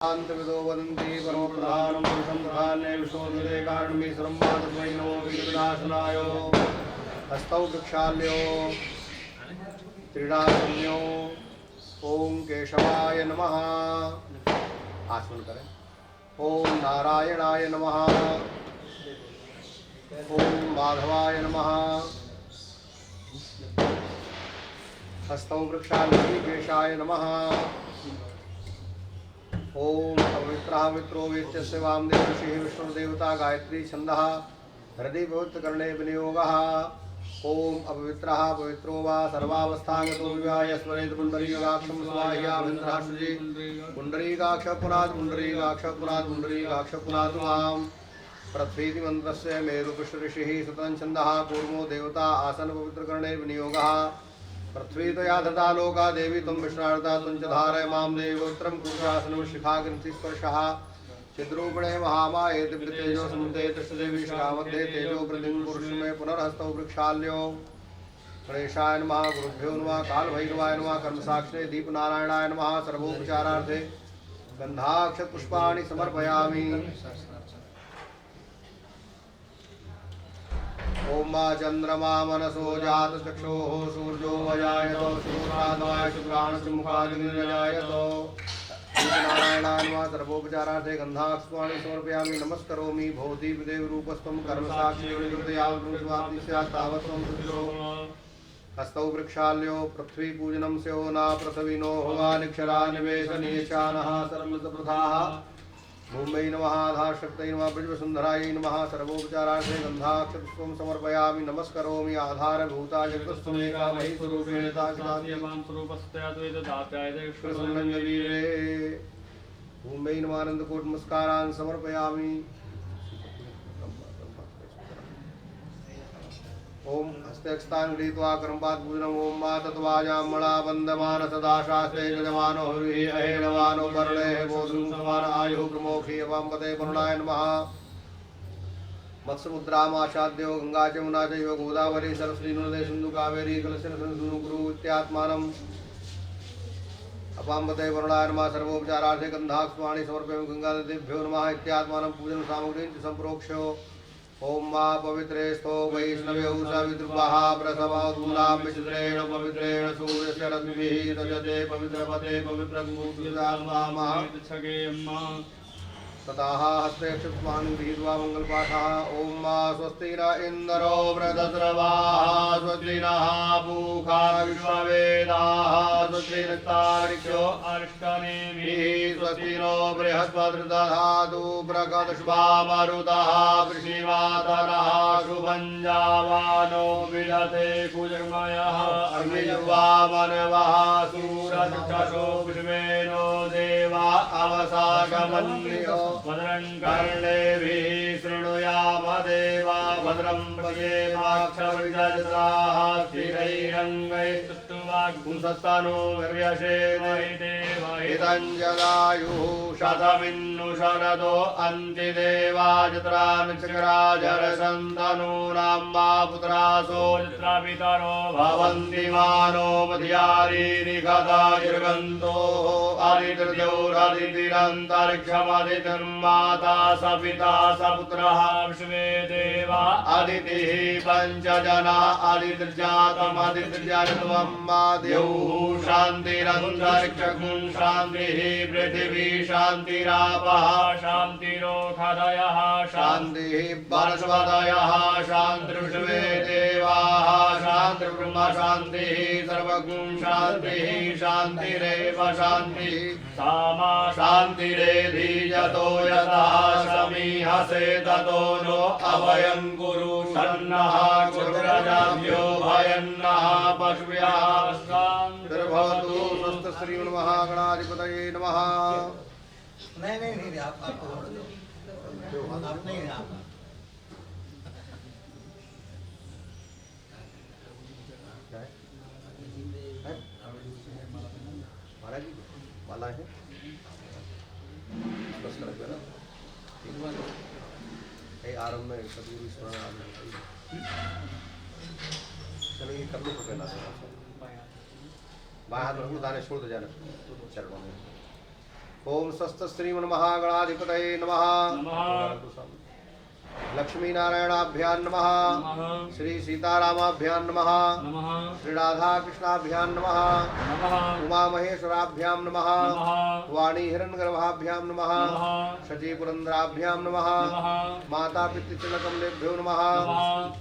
विदो वदन्ति परमप्रधानं पुरुषं प्रधान्ये विष्णोर्विदे कारणमीश्वरं मातस्मै नमो विघ्नविनाशनाय हस्तौ वृक्षाल्यो त्रिडासन्यो ओम केशवाय नमः। आचमन करें। ओम नारायणाय नमः। ओम माधवाय नमः। हस्तौ वृक्षाल्यो केशाय नमः। ओम पवित्रः मित्रो वेत्यस्य वामदेव ऋषिः विष्णुदेवता गायत्री छन्दः हृदि पवित्रकर्णे विनियोगः। ओम अपवित्रः पवित्रो वा सर्वावस्थागतो विवाह स्मरेत् पुण्डरीकाक्षं स्वाह्याभिन्द्रः शुचि पुण्डरीकाक्ष पुनात् पुण्डरीकाक्ष पुनात् पुण्डरीकाक्ष पुनात् मां पृथ्वीति मन्त्रस्य मेरुपुष्ट ऋषिः सुतं छन्दः कूर्मो देवता आसन पवित्रकर्णे विनियोगः। पृथ्वी तया धृता लोका देवी तुम विष्णार्ता तुंच धारय माम देवोत्रम कुशासनं शिखाग्रंथि स्पर्शः चिद्रूपणे महामाये दिव्यतेजो समुदे तृष्टदेवी शिखामध्ये तेजो प्रतिं पुरुषमे पुनर्हस्तौ वृक्षाल्यो गणेशाय नमः। गुरुभ्यो नमः। कालभैरवाय नमः। कर्मसाक्षिणे दीपनारायणाय नमः। सर्वोपचारार्थे गन्धाक्षतपुष्पाणि समर्पयामि। ओम चंद्रमा मनसो जात चक्षुः सूर्यो वजायतो शुक्राद्वाय शुक्राणमुखादिजायतो नारायणाय नमः। सर्वोपचारार्थे गन्धाक्षपुष्पाणि समर्पयामि। नमस्करोमि भवदीपदेव रूपस्त्वं कर्मसाक्षितावत्त्वं हस्तौ वृक्षाल्यो पृथ्वी पूजनं स्यो न प्रसविनो भवानिक्षरा निवेशनीचानः सर्वप्रथाः भूमै नमः। आधारशक्तये नमः। ब्रजवसुन्धरायै नमः। सर्वोपचारार्थे गन्धाक्षपुष्पं समर्पयामि। नमस्करोमि आधारभूता जगतस्त्वमेका मयि स्वरूपेण भूमै नमः। आनन्दकोट नमस्कारान् समर्पयामि। ओम हस्तेक्षतां गृहीत्वा कर्मपात पूजनम्। ओम मातत्वाजामणा वन्दमान सदा शास्त्रे यजमानो हरिः अहेणवानो वर्णेः गोधूम समान आयुः प्रमोखी अवाम्पते वरुणाय नमः। मत्स्यमुद्रामाशाद्यो गंगा जमुना चैव गोदावरी सरस्वती नर्मदे सिन्धु कावेरी कलशनु गुरु इत्यात्मानम् अपाम्पते वरुणाय नमः। सर्वोपचारार्थे गन्धाक्षपुष्पाणि समर्पयामि। गंगादेभ्यो नमः इत्यात्मानं पूजन सामग्रीं च सम्प्रोक्ष्यो। ओम मा पवित्रेस्थो वैष्णव्यौ सवितृपः प्रसवोद्मूलां विचित्रेण पवित्रेण सूर्यस्य रश्मिभिः रजते पवित्रपते पवित्रमूर्तिदात्मामः ततः हस्तेक्षपुष्पाणि गृहीत्वा मङ्गलपाठः। ओम मा स्वस्ति न इन्द्रो वृद्धस्रवाः स्वस्ति नः पूषा विश्ववेदाः स्वस्ति नस्तार्क्ष्यो अरिष्टनेमिः स्वस्ति नो बृहस्पतिर्दधातु बृहस्पतिर्मरुतः वृषिवातरः शुभं जावानो विदते कुजमयः अग्निर्वामनवः सूरजक्षो विश्वेनो देवा अवसागमन्यो भद्रं कर्णेभिः शृणुयाम देवा भद्रं पश्येमाक्षभिर्यजत्राः स्थिरैरङ्गैस्तुवाग्पुंसस्तनो निर्व्यसेन इदं जदायुः शतमिन्नु शरदो अन्तिदेवाजत्रान्चक्राजरसन्तनूनां मा पुत्रासो जत्रापितरो भवन्ति मानो मध्यारीरिखदायुर्गन्तो अदितिर्जौरदितिरन्तरिक्षमदितिर्माता सपिता सपुत्रः विश्वे देवा अदितिः पञ्चजना अदितिर्जातमदितिर्जनत्वं मा द्यौः शान्तिरन्तरिक्षं शान्तिः पृथिवी शान्तिरापः शान्तिरोषधयः शान्तिः वनस्पतयः शान्तिर्विश्वे देवाः शान्तिर्ब्रह्म शान्तिः सर्वगुं शान्तिः शान्तिरेव शान्तिः सामा शान्तिरेधीयतो यतः समीहसे ततो नो अभयं कुरु सन्नः कुरुरजाभ्यो भयन्नः पशुभ्यः शान्तिर्भवतु। स्वस्ति श्री महागणाधिपतये नमः। नहीं आप नहीं आप महाराज जी माला है बस कर ना आरंभ में सदगुरु स्मरण चलो ये कर लो तो कहना बाएं हाथ में दाने छोड़ दो जाना चरणों में ओम स्वस्त श्रीमन्महागणाधिपतये नमः। लक्ष्मी नारायणाभ्यां नमः। श्री सीतारामाभ्यां नमः। श्री राधा कृष्णाभ्यां नमः। उमा महेश्वराभ्यां नमः। वाणी हिरण्यगर्भाभ्यां नमः। शची पुरंदराभ्यां नमः। माता पितृचरणकमलेभ्यो नमः।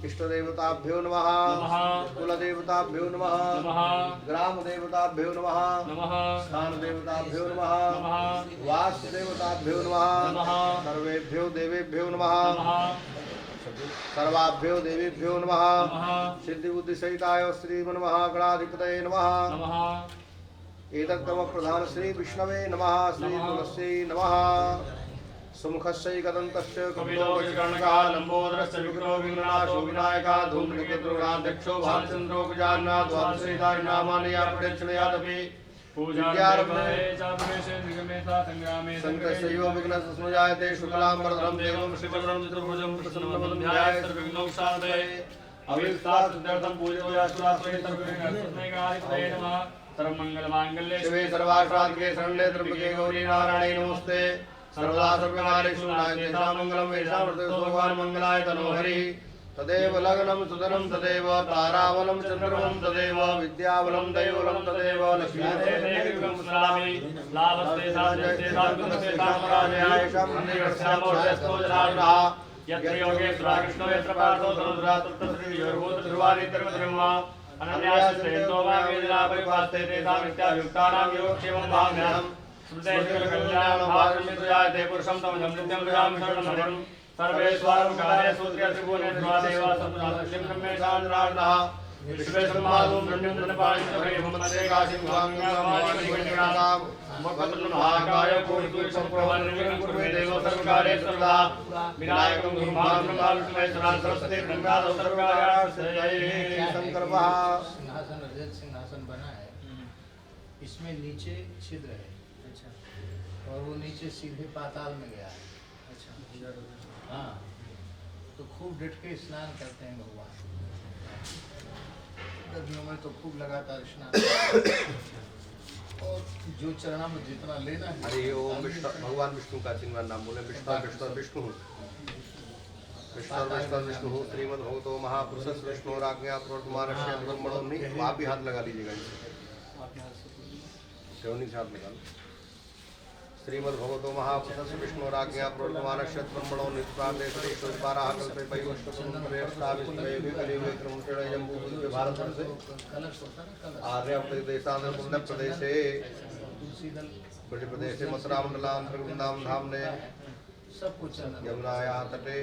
इष्ट देवताभ्यो नमः। कुल देवताभ्यो नमः। ग्राम देवताभ्यो नमः। स्थान देवताभ्यो नमः। वास्तु देवताभ्यो नमः। सर्वेभ्यो देवेभ्यो नमः। सर्वाभ्यो देवीभ्यो नमः। सिद्धि बुद्धि सहिताय श्रीमन्महागणाधिपतये नमः। एतत्तम प्रधान श्री विष्णवे नमः। श्री तुलस्यै नमः। सुमुखस्य गदन्तस्य कपिलो गजकर्णकः लम्बोदरस्य विग्रहो विघ्ननाशो विनायकः धूम्रकेतुर्गणाध्यक्षो भालचन्द्रो गजाननः द्वादशैतानि नामानि या प्रदक्षिणयादपि संकटस्यैव विघ्नस्मजायते शुक्लाम्बरधरं देवं श्रीभद्रं चतुर्भुजं प्रसन्नं ध्यायेत् सर्वविघ्नोपशान्तये अविघ्नार्थं पूजयास्वात्मैकाधिपतये नमः। सर्वमङ्गलमाङ्गल्ये शिवे सर्वार्थसाधके शरण्ये त्र्यम्बके गौरी नारायणे नमोऽस्ते। सर्वदा सर्वकार्येषु नास्ते मङ्गलं वेषां भगवान् मङ्गलाय तनोहरिः। तदेव लग्नं सुदनं तदेव ताराबलं चन्द्रबलं तदेव विद्याबलं दैवबलं तदेव लक्ष्मीदेवं स्मरामि। लाभस्ते साध्यस्ते साधुस्ते सामराजयाय शम्भुर्यस्यामोर्यस्तो जनार्दनः। यत्र योगेश्वरः कृष्णो यत्र पार्थो धनुर्धरः तत्र श्रीयोर्भूतध्रुवानि सर्वधर्मा अनन्याश्रेष्ठो वागेन्द्रापरिपास्ते तेषां नित्याभियुक्तानां योगक्षेमं भाव्यहम्। स्मृतेश्वरकल्याणं भागमित्रयायते पुरुषं तमजं नित्यं विरामि शरणं सर्वेश्वरं कार्ये सूत्रे त्रिभुवने द्वादेव सप्तनाथस्य ब्रह्मेशान्द्रार्णः। विश्वेश्वरमादुं ब्रह्मं धनपालितभैभं मदे काशीं भाङ्गामादिगणिगणानां वक्रतुण्डमहाकाय कोटिसूर्यसम्प्रभं निर्विघ्नं कुर्वे देवो सर्वकार्ये सर्वदा। विनायकं गुरुभागं ब्रह्माविष्णुमहेश्वरान् सरस्वती ब्रह्मादौ सर्वकार्यार्थये संकल्पः। सिंहासन रजत सिंहासन बना है, इसमें नीचे छिद्र है। अच्छा। और वो नीचे सीधे पाताल में गया है। अच्छा। हाँ, तो खूब डट के स्नान करते हैं भगवान। गर्मियों में तो खूब लगातार स्नान और जो चरणा में जितना लेना है। हरि ओम विष्णु भगवान विष्णु का चिन्ह नाम बोले विष्णु विष्णु विष्णु विष्णु विष्णु विष्णु श्रीमद्भगवतो महापुरुष विष्णु राज्ञा प्रवर्तमानस्य ब्रह्मणो नहीं। वहाँ भी हाथ लगा लीजिएगा, सेवनी से हाथ लगा लो। श्रीमद्भगवतो महापुरुष विष्णु राज्ञा प्रवर्तमानस्य ब्रह्मणो नित्यान्ते श्रीश्वरपाराः कल्पे वैवष्टपुण्डरेण जम्बूद्वीपे भारतवर्षे आर्यावर्तदेशांध्र पुण्यप्रदेशे ब्रजप्रदेशे मथुरामण्डलान्तर्गतां धाम्ने यमुनायाः तटे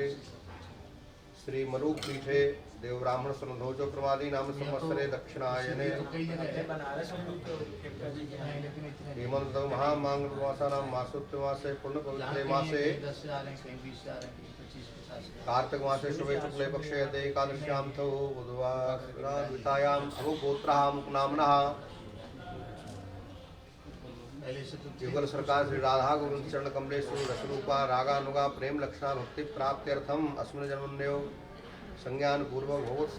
श्री मरूपपीठे देव ब्राह्मण सुनधोजो प्रमादी नाम संवत्सरे दक्षिणायने हेमंत महामांगल्यमासानां मासोत्तरमासे पुण्यपवित्रे मासे कार्तिक मासे शुभे शुक्ले पक्षे एकादश्यां तौ बुधवासरावितायां अमुगोत्राः मुकनाम्नः युगल सरकार श्री राधा गोविंद चरण कमलेश्वर रसरूपा रागानुगा प्रेम लक्षणा भक्ति प्राप्त्यर्थम अस्मिन् जन्मन्यो संज्ञान पूर्वक भगवत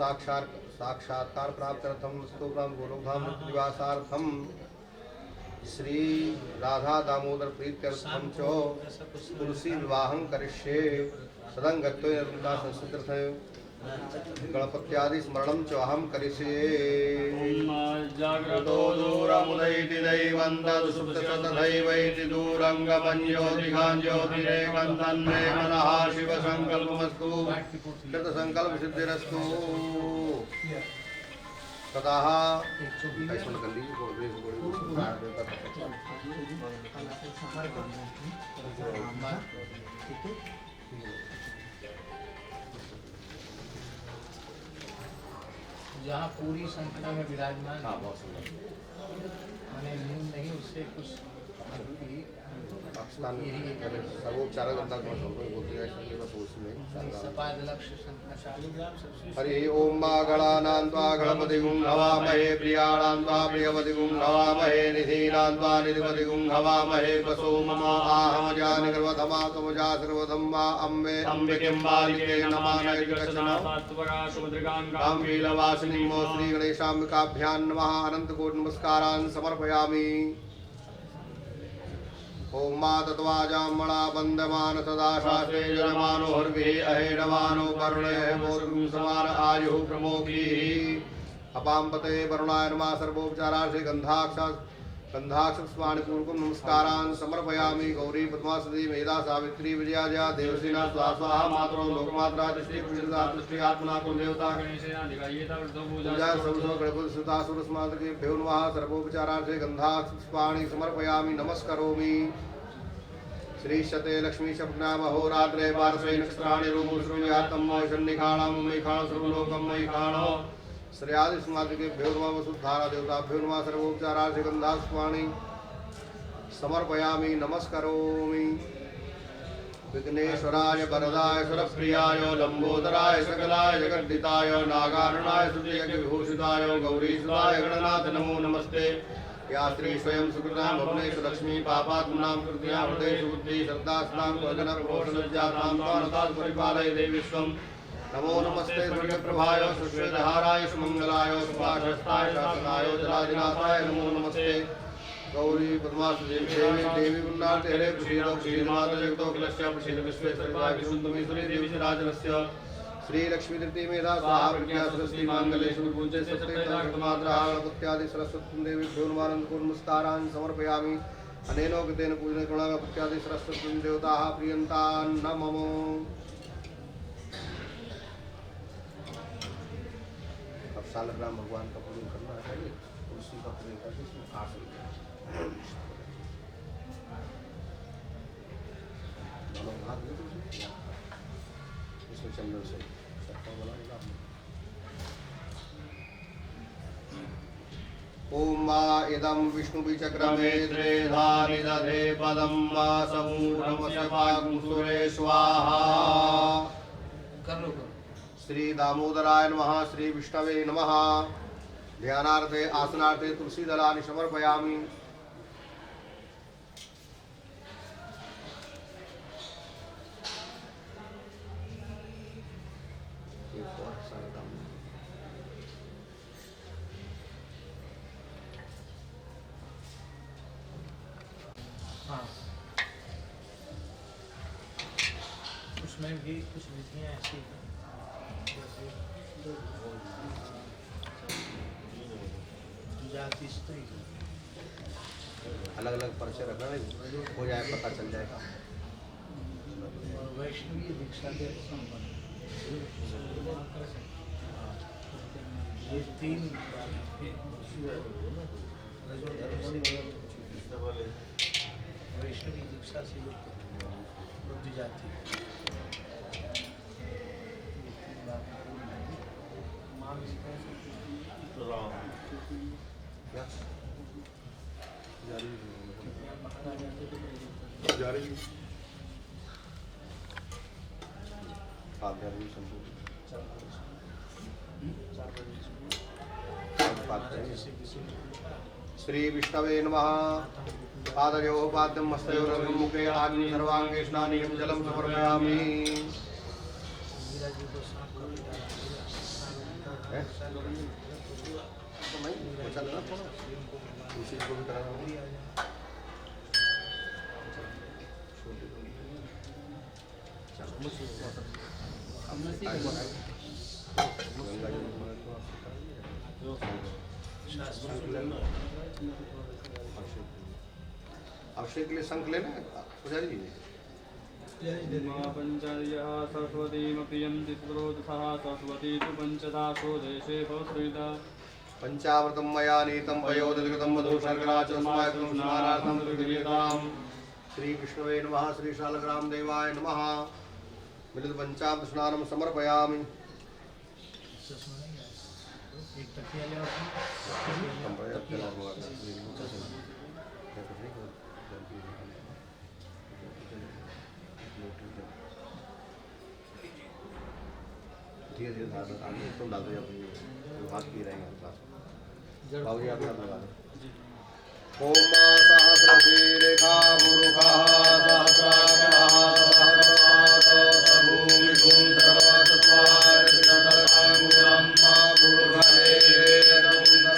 साक्षात्कार प्राप्त्यर्थम स्तोत्रम गोलोकधाम निवासार्थम श्री राधा दामोदर प्रीत्यर्थम च तुलसी विवाहं करिष्ये सदं गत्वा संस्कृत गणपत्यादि स्मरणं च अहं करिष्ये। जाग्रतो दूरमुदैति दैवन्तदुसुप्ततथैवैति दूरङ्गमञ्ज्योतिघाञ्ज्योतिरेकन्तन्मे मनः शिवसङ्कल्पमस्तु शतसङ्कल्पसिद्धिरस्तु। ततः जहाँ पूरी संख्या में विराजमान। हाँ, बहुत सुंदर। मैंने न्यून नहीं, उससे कुछ पाकिस्तान सर्वोपचार हरि ओम गणानां त्वा गणपतिगुं हवामहे प्रियाणां त्वा प्रियपतिगुं हवामहे निधीनां त्वा निधिपतिगुं हवामहे वसो मम आहमजानि गर्वधमा तुमजा सर्वधम्मा अम्बे अम्बिकें बालिके नमः नैकदर्शनां वीलवासिनीं मो श्री गणेशाम्बिकाभ्यां नमः अनन्तकोटि नमस्कारान् समर्पयामि। ओम मा तत्वाजामणा बंदमान सदा शास्त्रे जलमानो हर्भिः अहेडमानो करुणेः मोर्गुं समान आयुः प्रमोक्षीः अपाम्पते वरुणाय नमः सर्वोपचारार्थे गंधाक्षस्वाणिपूर्वकं नमस्कारान् समर्पयामि। गौरी पद्मासती मेधा सावित्री विजया देवसेना स्वाहा मातरो लोकमात्रा दृष्टि पुरुषा दृष्टि आत्मना कुलदेवता पूजा सर्वसो गणपति सुता सुरस्मातकेभ्यो नमः सर्वोपचारार्थे गंधाक्षस्वाणि समर्पयामि नमस्करोमि। श्री शते लक्ष्मी शब्दनाम अहोरात्रे पार्श्वे नक्षत्राणि रूपश्रुयात्तम शन्निखाणं मैखाण सर्वलोकं मैखाणो श्रेयादि स्मादिकेभ्यो नमः वसुधारा देवताभ्यो नमः सर्वोपचारार्थे गंधाक्षस्वाणि समर्पयामि नमस्करोमि। विघ्नेश्वराय वरदाय सुरप्रियाय लंबोदराय सकलाय जगद्दिताय नागार्णाय सुजयज्ञविभूषिताय गौरीसुताय गणनाथ नमो नमस्ते। या स्त्री स्वयं सुकृतां भवनेषु लक्ष्मी पापात्मनां कृत्या हृदयेषु बुद्धि श्रद्धास्नां स्वजनप्रभोषणज्जातां त्वानतात् परिपालय देवी विश्वं। नमो नमस्ते सूर्यप्रभाय सुश्वेतहाराय सुमंगलाय सुभाषस्ताय शासनाय जलाधिनाथाय नमो नमस्ते। गौरी पद्मासती देवी देवी पुण्णार्थे हरे प्रसीद श्रीमाता जगतोऽखिलस्य प्रसीद विश्वेश्वराय विष्णुतमेश्वरी देवी राजनस्य श्री लक्ष्मी तृतीय मेधा स्वाहा प्रज्ञा सरस्वती मांगल्येषु पूज्य सत्तेमात्रा गणपत्यादि सरस्वती देवीभ्यो नमस्कारान् समर्पयामि। अनेनोक्तेन पूजने गणपत्यादि सरस्वती देवताः प्रियन्तान् न मम। अब सालग्राम भगवान का पूजन करना चाहिए, तुलसी का पूजन करके इसमें आठ इसमें चंदन से ओम मा इदं विष्णुविचक्रमे त्रेधानि दधे पदं मा समूढमस्य पागुंसुरे स्वाहा। श्री दामोदराय नमः श्री विष्णवे नमः। ध्यानार्थे आसनार्थे तुलसी दलानि समर्पयामि। उसमें भी कुछ विधियाँ ऐसी हैं जाति स्त्री अलग अलग परिचय रखना हो जाए, पता चल जाएगा। और वैष्णवी दीक्षा के संबंध ये तीन वैष्णवी दीक्षा से युक्त बुद्धि जाति श्री विष्णवे नमः। पादयोः पाद्यं हस्तयोर्मुखे आग्नि सर्वांगे स्नानीयं जलं समर्पयामि। अभिषेक के लिए शंख लेना है पुजारी जी। पंचार्यः सरस्वतीमप्रियन्ति सुरोधसः सरस्वती तु पंचदासो देशे भवश्रीता। पंचामृतं मया नीतं पयोदधिगतं मधु शर्करा च समायुक्तं स्नानार्थं त्रिविधताम्। श्री विष्णवे नमः श्री शालग्राम देवाय नमः। मिलित पंचामृत स्नानं समर्पयामि। एक तकिया ले आओ। धीरे धीरे तुम डाल दो अपनी हाथ पी रहेंगे बाबूजी आप लगा दो। ओम सहस्रशीरेखा पुरुषः सहस्राक्षरः सहस्रपादो सर्वभूमिषुं सर्वतत्त्वादिष्टतसाङ्गुरं पुरुषे सर्वं सर्वं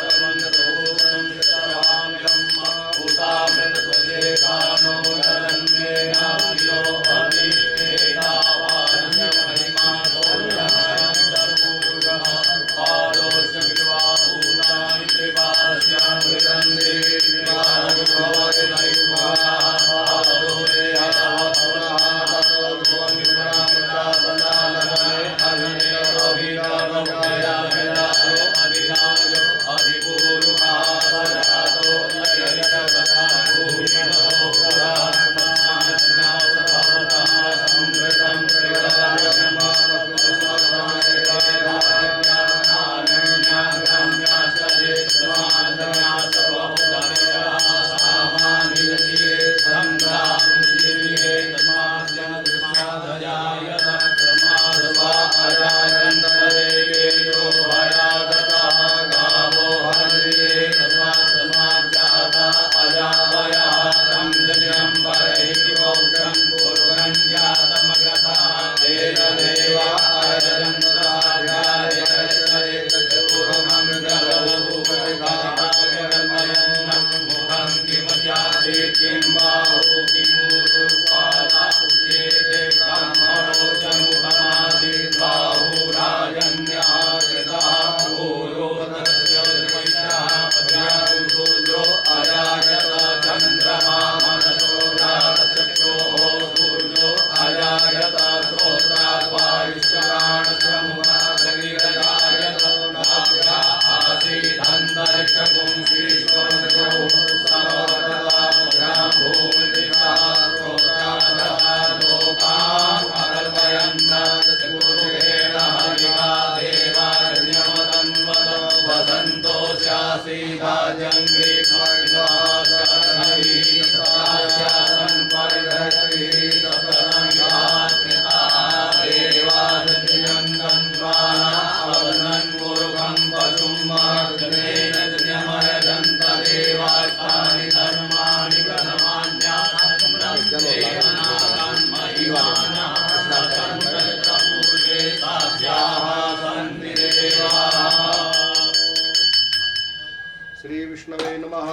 नमः।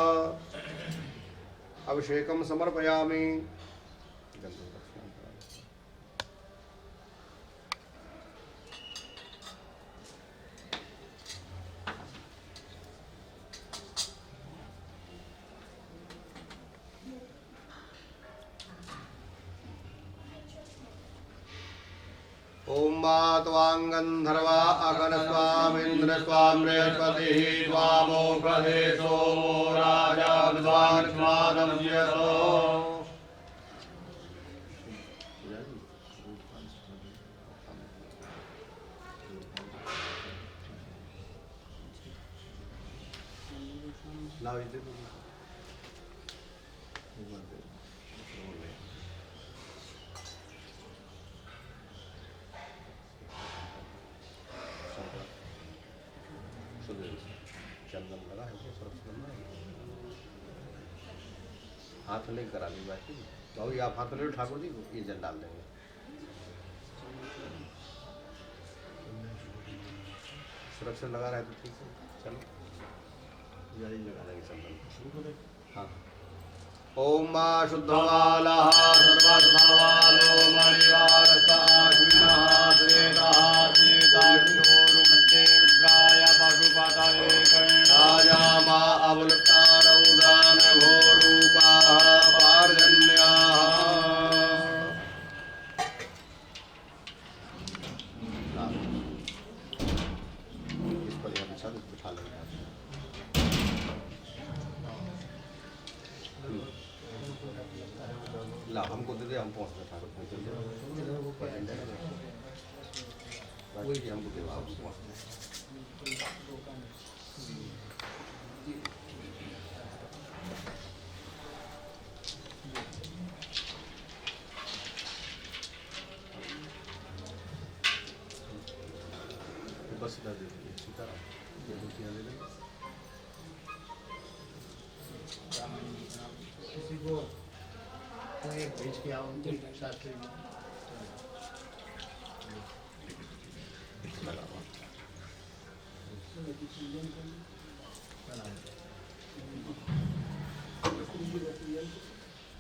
अभिषेकं समर्पयामि। ओम मा त्वां गन्धर्वा अगनस्वामिन्द्र स्वां बृहस्पतिः स्वामोपदेशो राजा विद्वान् स्वादम्यतो। चंदन लगा है हाथ ले करा ली बात बाबू आप हाथ ले ठाकुर जी ये जल डाल देंगे। सुरक्षा लगा रहा है तो ठीक है चलो जारी लगा देंगे चंदन। हाँ ओम मा शुद्धवालः सर्वस्ववालो मणिवारसाश्विनः श्वेतः श्वेताक्षोरुमते रुद्राय पशुपतये राजा मा अवलुप्तारौदान भोरूपाः पार्जन्याः। इस पर यहाँ बिछा दो बिठा लेंगे। ला हमको दे दे हम पहुँच रहे ठाकुर हमको दे आप पहुँच बस इधर दे दीजिए सीताराम ये रोटियाँ दे देंगे। किसी को एक भेज के आओ शास्त्री में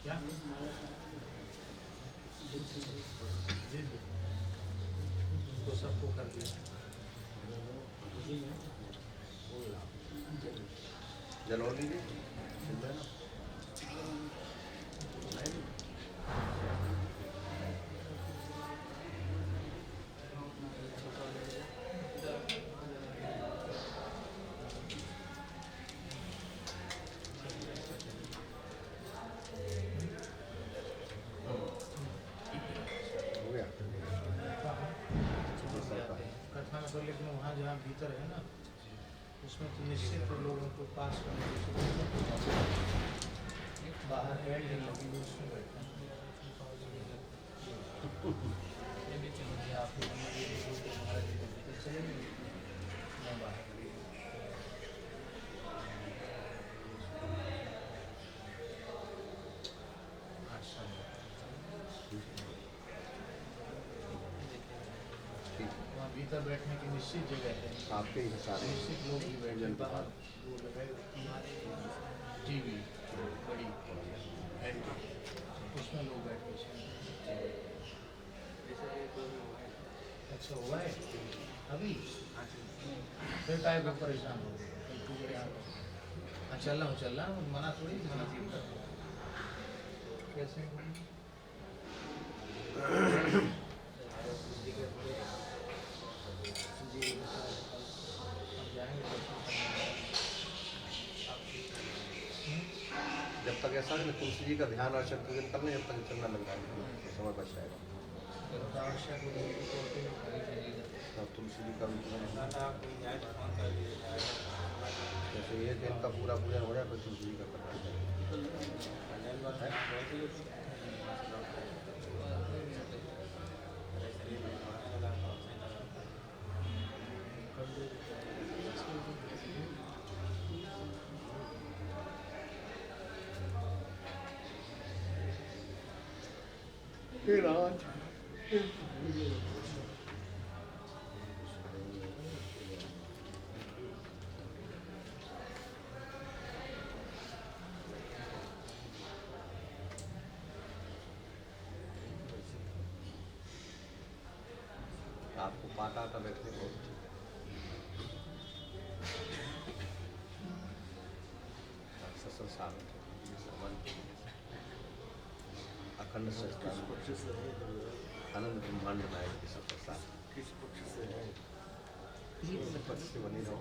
क्या तो सबको कर दिया जलो लीजिए कथा में तो लेकिन वहाँ जहाँ भीतर है ना उसमें तो निश्चित तो लोगों को पास करने की बाहर एड नहीं लगी हुई उसमें बैठना आप चलेंगे मैं बाहर वहाँ भीतर बैठने की निश्चित जगह है आपके ही हिसाब से निश्चित लोग भी बैठ जाए बाहर वो लगाए टीवी बड़ी उसमें लोग बैठ के अच्छा हुआ है अभी फिर काय को परेशान हो गए चल रहा हूँ मना थोड़ी मना कैसे जब तक ऐसा नहीं तुलसी जी का ध्यान और शक्ति कर लें जब तक चलना लग रहा है समय बच जाएगा। तुलसी जी का भी जैसे ये दिन का पूरा पूजन हो जाए फिर तुलसी जी का करना चाहिए। राज आपको पाटा आटा बैठने बहुत ठीक है। ससुर साल अखंड संस्कार आनंद ब्रह्मांड नायक के ससुर साल किस पक्ष से है? पक्ष से बने रहो,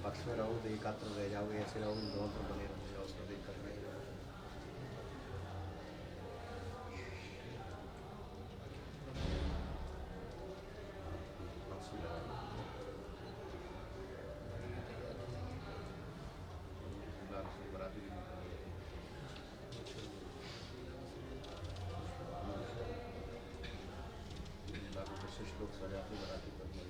पक्ष में रहो तो एकात्र रह जाओगे, ऐसे रहो दोनों पर बने रहो जाओ तो देख कर रहे लोग सजाते बनाते करते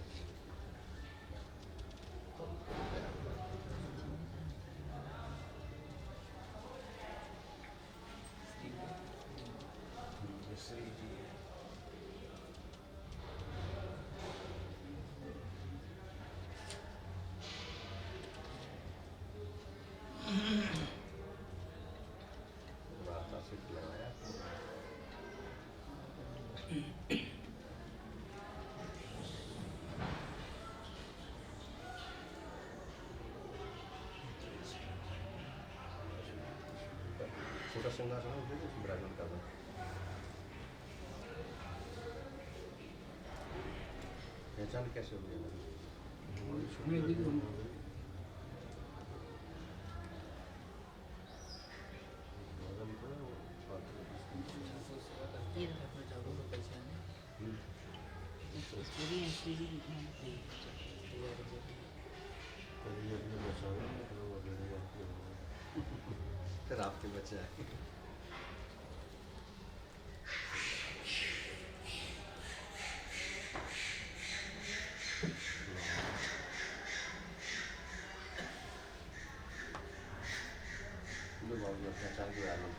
छोटा सिंहासन विराजमान कर दो। पहचान कैसे हो गया? फिर आपके बच्चे आए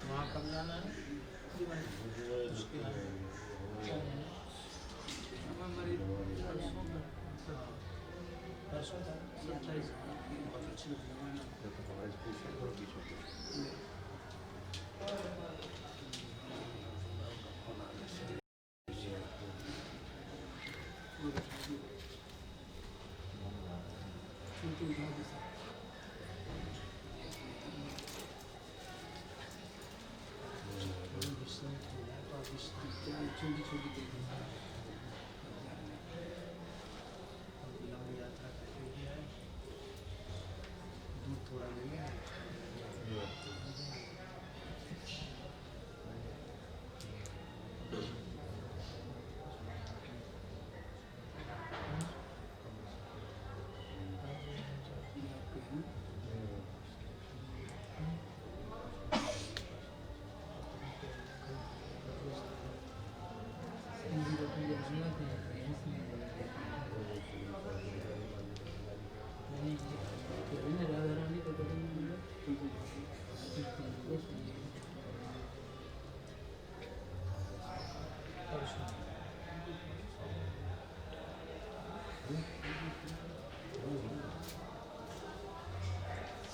वहाँ कब जाना है? परसों 27 लंबी यात्रा करके गया है, दूध थोड़ा ले गया है।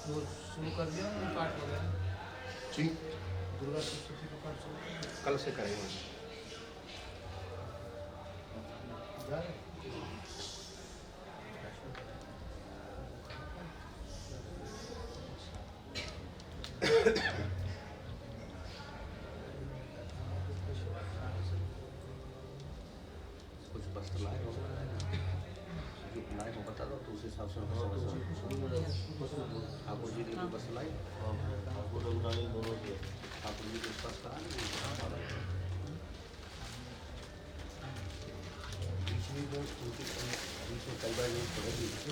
वो शुरू कर दिया ना पाठ वगैरह? जी दुर्गा सप्तशती का पाठ शुरू कर दिया? कल से करेंगे। जा रहे? कुछ वस्त्र लाए हो, जो लाए हो बता दो तो उस हिसाब से ठाकुर जी के वस्त्र लाए, ठाकुर जी के वस्त्र आए बीच में जो उनके बीच में कई बार नहीं पड़ेगी, बीच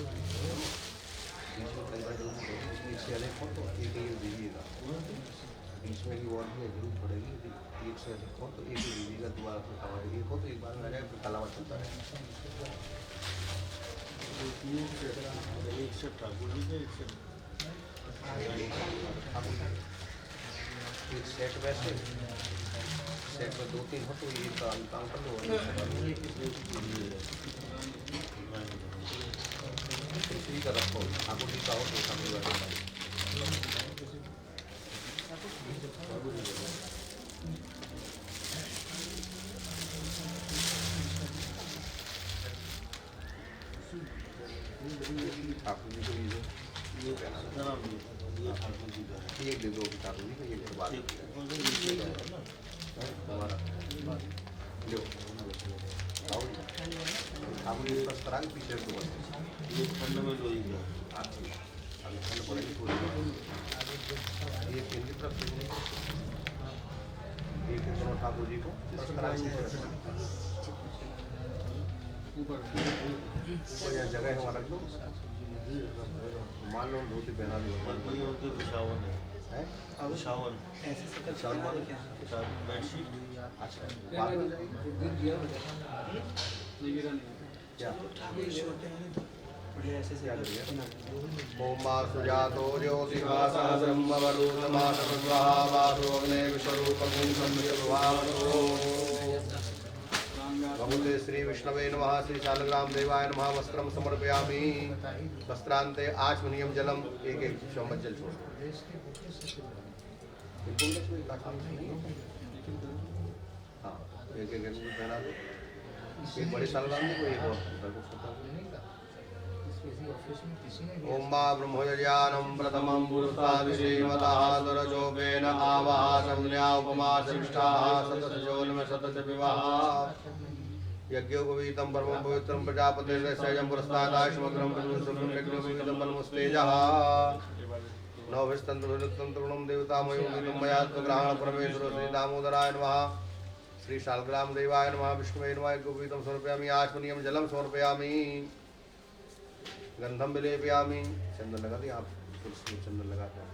में कई बार जरूर पड़ेगी, एक से अधिक हो तो एक ही दीजिएगा, बीच में भी और भी जरूर पड़ेगी, एक से अधिक हो तो एक ही दीजिएगा, दोबारा फिर कवर एक हो तो एक बार में आ जाए, फिर कलावा चलता रहेगा। एक से ठाकुर जी के एक सेट वैसे सेट में 2-3 हो तो ये काम कर लो, इसी का रखो ठाकुर जी का हो तो ठाकुर जी ये एक दे दो ठाकुर जी को, ये बात हमारा लो ठाकुर जी बस करा के पीछे को बस ये ठंड में जो ही आगे ठंड पड़ेगी थोड़ी, ये केंद्र तरफ से एक दोनों ठाकुर जी को बस करा के ऊपर यहाँ जगह है वहाँ रख दो, मान लो धोती पहना दी है शावन बेडशीट। अच्छा बात हो जाएगी क्या ओम सुजातो ज्योतिभासा ब्रह्मवरुणमासुर्वाहावासोऽग्ने विश्वरूपं संविद्भावतो भगवते श्री विष्णवे नमः। श्री शालग्राम देवाय नमः। वस्त्रम समर्पयामि। वस्त्रांते आचमनीयम जलम, एक एक चम्मच जल छोड़ हाँ एक एक पहना दो, एक बड़े शालग्राम को एक और ओम मा ब्रह्मज्ञानं प्रथमं पुरुषादिश्रीमतः सुरजोपेन आवाह संज्ञा उपमा सविष्टाः सततजोन्म सतत विवाह यज्ञोपवीतं परमं पवित्रं प्रजापतिर्सहजं पुरस्तादाश्मग्रं प्रभुसुखं यज्ञोपवीतं परमस्तेजः नवभिस्तन्तुरुणं देवतामयो गीतं मया ग्रहण परमेश्वर श्री दामोदराय नमः। श्री शालग्राम देवाय नमः। विष्णुवे नमः। यज्ञोपवीतं समर्पयामि। आचमनीयं जलं समर्पयामि। गंधम विलेपयामि। चंदन लगा दिया आप, तुलसी चंदन लगाते हैं।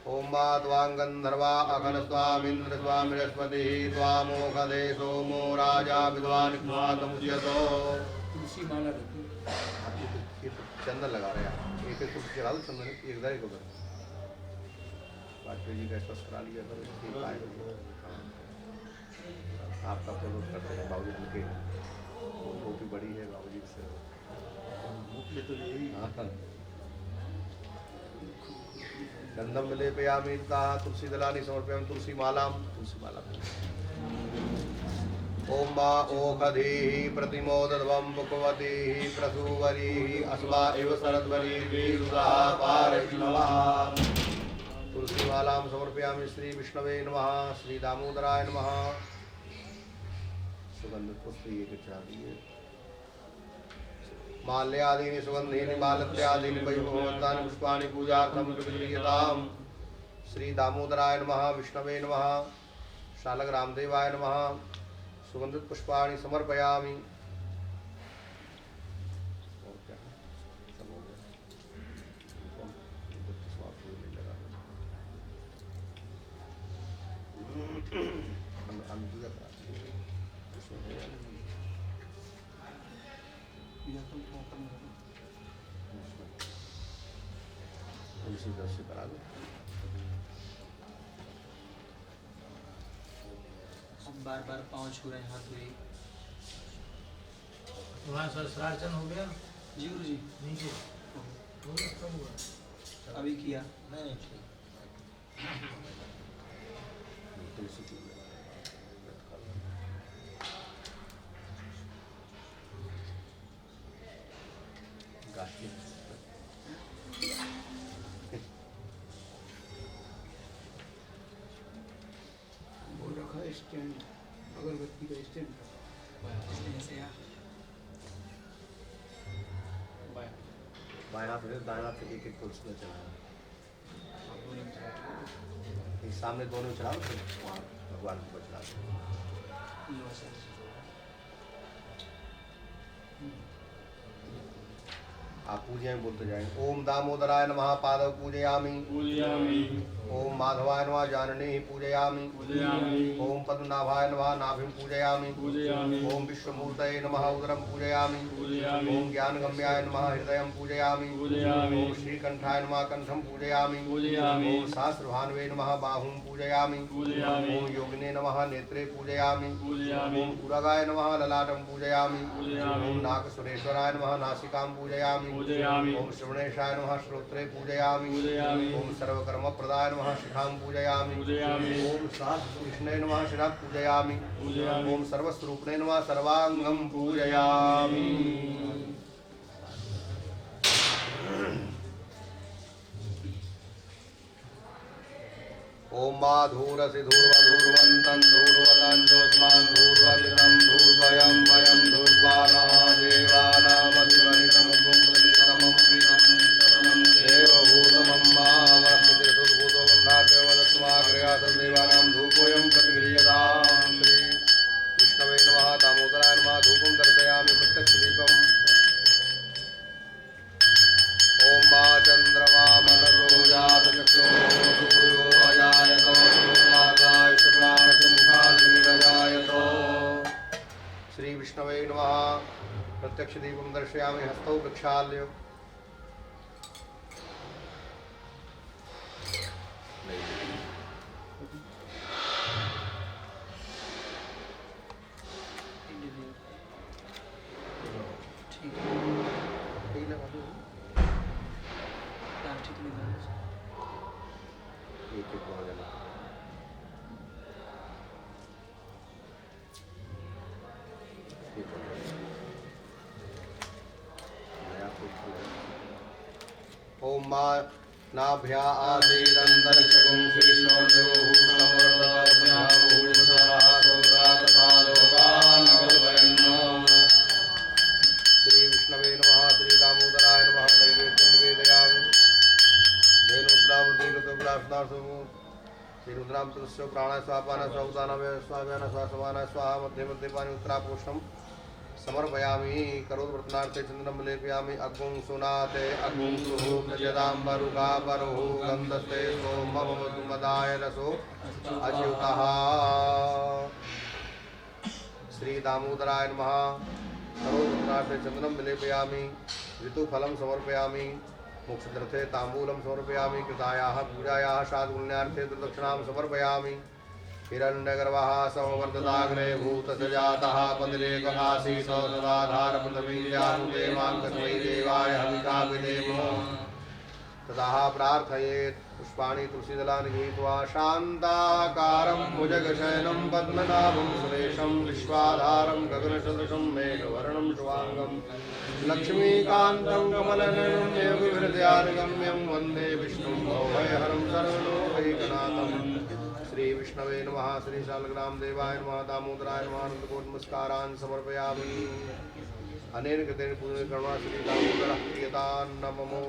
ओम मा त्वां गंधर्वा अखन स्वामिंद्र स्वामी बृहस्पति त्वामोखदे सोमो राजा विद्वान त्वामुच्यतो। तुलसी माला चंदन लगा रहे हैं आप, एक एक तुलसी चला दो चंदन, एक दर एक उधर वाजपेयी जी का स्पर्श करा लिया करो। आपका प्रयोग करते हैं बाबू जी के, टोपी बड़ी है बाबू जी से गंधम विलेपयामि। तुलसी दलानि समर्पयामि। तुलसी मालां, तुलसी माला। ओम मा ओखधीः प्रतिमोदध्वं पुष्पवतीः प्रसूवरीः अस्मा इव शरद्वरीर्विरुधा पारैष्णवः। तुलसी मालां समर्पयामि। श्री विष्णवे नमः। श्री दामोदराय नमः। सुगंधित पुष्प ये चढ़ा दिए। माल्यादीनि सुगंधीनि मालत्यादीनि वैभववन्तानि पुष्पाणि पूजार्थं प्रविलीयताम्। श्री दामोदराय नमः। विष्णवे नमः। शालग्राम देवाय नमः। सुगंधित पुष्पाणि समर्पयामि। और क्या सब हो गया। तुलसी दर्शन करा दो। बार बार पाँव छू रहे हैं, हाथ हुए वहाँ सहस्रार्चन हो गया जी गुरु जी। नीचे हो गया, कब हुआ? अभी किया नहीं तुलसी की गाठी वो रखा है स्टैंड, अगरबत्ती का स्टैंड ऐसे यार। बाएं हाथ में दाएं हाथ से एक एक तुलसी में चलाना। सामने दोनों चला दो, वहाँ भगवान को चला दो। आप पूजा में बोलते जाएंगे। ओम दामोदराय नमः पादव पूजयामि। ओम माधवाय नमः जाननी पूजयामि। ओम पद्मनाभाय नमः नाभिं पूजयामि। ओम विश्वमूर्तये नमः उदरं पूजयामि। ओम ज्ञानगम्याय नमः हृदयं पूजयामि। ओम श्रीकंठाय नमः कंठं पूजयामि। ओम सहस्रभानुवे नमः बाहुं पूजयामि। ओम योगिने नमः नेत्रे पूजयामि। ओम पुरगाय नमः ललाटं पूजयामि। ओम नागसुरेश्वराय नमः नासिकां पूजयामि। ओम श्रवणेशाय नमः श्रोत्रे पूजयामि। ओम सर्वकर्मप्रदाय नमः शिखां पूजयामि। ओम सहस्रकृष्णे नमः शिरः पूजयामि। ओम सर्वस्वरूपणे नमः सर्वांगं पूजयामि। ओम मा धूरसि धूर्वधूर्वन्तं धूर्वदाञ्जोष्मान् धूर्वदिनं धूर्वयं वयं धूर्वाणा देवानामधिपरितं पुंसरितमं प्रीतं देवभूतमं मा वरस्पतिर्भूतोन्नाट्यवदत्वाग्रयातं देवानां धूपोऽयं प्रतिगृह्यतां श्री विष्णवे नमः दामोदराय नमः धूपं दर्शयामि प्रत्यक्षदीपम् ओम मा चंद्रमा मनसो जातचक्षो सूर्यो अजायतो सूर्यागाय शुक्लानसमुखाग्निरजायतो श्री विष्णवे नमः प्रत्यक्ष दीपं दर्शयामि हस्तौ प्रक्षाल्य ओम मा नाभ्या आदिरंतरिक्षं श्री विष्णवे नमः श्री दामोदराय नमः नैवेद्यं निवेदयामि धेनुद्रामृतिकृतोग्रासनासु श्री रुद्राम तुलस्यो प्राणाय स्वापान स्वाउदानाय स्वाव्यान स्वासवानाय स्वाहा मध्ये मध्ये पानि उत्तरापोषणं समर्पयामि करोति व्रतनार्थे चंदनं लेपयामि अग्निं सुनाते अग्निं सुहूर्जदाम्बरुगा बरुः गन्धस्ते सोममधुमदाय रसो अच्युतः श्री दामोदराय नमः करोति व्रतनार्थे चंदनं लेपयामि ऋतुफलं समर्पयामि मोक्षदर्थे ताम्बूलं समर्पयामि कृतायाः पूजायाः शाद्गुण्यार्थे प्रदक्षिणां समर्पयामि हिरण्यगर्वः समवर्तताग्रे भूतसजातः पतिरेकमासीत् सदाधारपृथ्वीर्यानुते मां तस्मै देवाय हविषा विधेमो ततः प्रार्थयेत् पुष्पाणि तुलसीदलानि गृहीत्वा शान्ताकारं भुजगशयनं पद्मनाभं सुरेशं विश्वाधारं गगनसदृशं मेघवर्णं शुभाङ्गं लक्ष्मीकान्तं कमलनयनं योगिहृदयानुगम्यं वन्दे विष्णुं भवभयहरं सर्वलोकैकनाथं श्री विष्णवे नमः श्री शालग्राम देवाय नमः दामोदराय नमः नमस्कारान् समर्पयामि अनेन कृतेन पूजन कर्मा श्री दामोदर प्रियतान् नमो।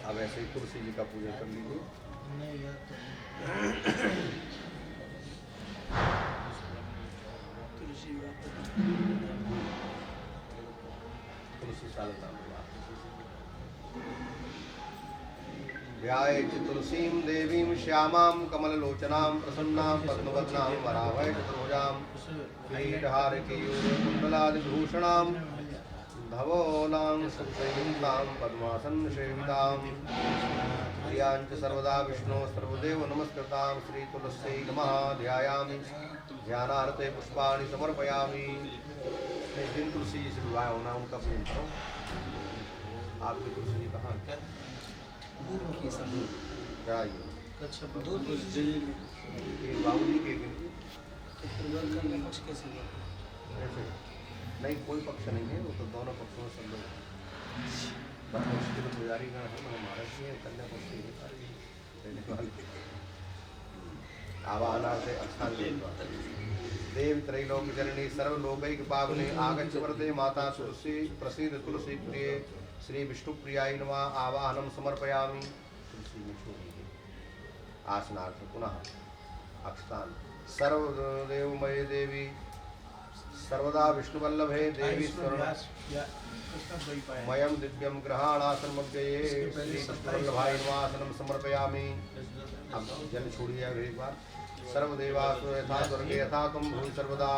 अब ऐसे ही तुलसी जी का पूजन कर लीजिए। तुलसी शालग्राम ध्यायेत् तुलसीं देवीं श्यामां कमललोचनां प्रसन्नां पद्मवदनां वरावै चतुर्भुजां किरीटहारकेयूरकुण्डलादिभूषणां धवोलां सुप्तयुक्तां पद्मासनसेवितां प्रियां च सर्वदा विष्णो सर्वदेव नमस्कृतां श्री तुलस्यै नमः ध्यायामि ध्यानार्थे पुष्पाणि समर्पयामि। एक दिन तुलसी जी से विवाह होना उनका पूजन करो। आपकी तुलसी जी कहाँ बाबू जी के नहीं कोई पक्ष नहीं है, वो तो दोनों पक्षों से लोग पुजारी गण है हमारा भी है, कन्या पक्ष देने वाले आवाहना से अच्छा देव त्रैलोक जननी सर्वलोकैक पावने आगच्छ वरदे माता तुलसी प्रसीद तुलसी प्रिय श्री विष्णु प्रियाय नमः आवाहनम समर्पयामि। तुलसी में छोड़िए आसनार्थ पुनः अक्षतान सर्वदेवमय देवी सर्वदा विष्णुवल्लभे देवी स्वयं दिव्यं ग्रहाणासनमव्यये श्री विष्णुवल्लभाय नमः आसनं समर्पयामि। अब जल छोड़िए एक बार। सर्वदेवासु यथा स्वर्गे यथा तुम भूमि सर्वदा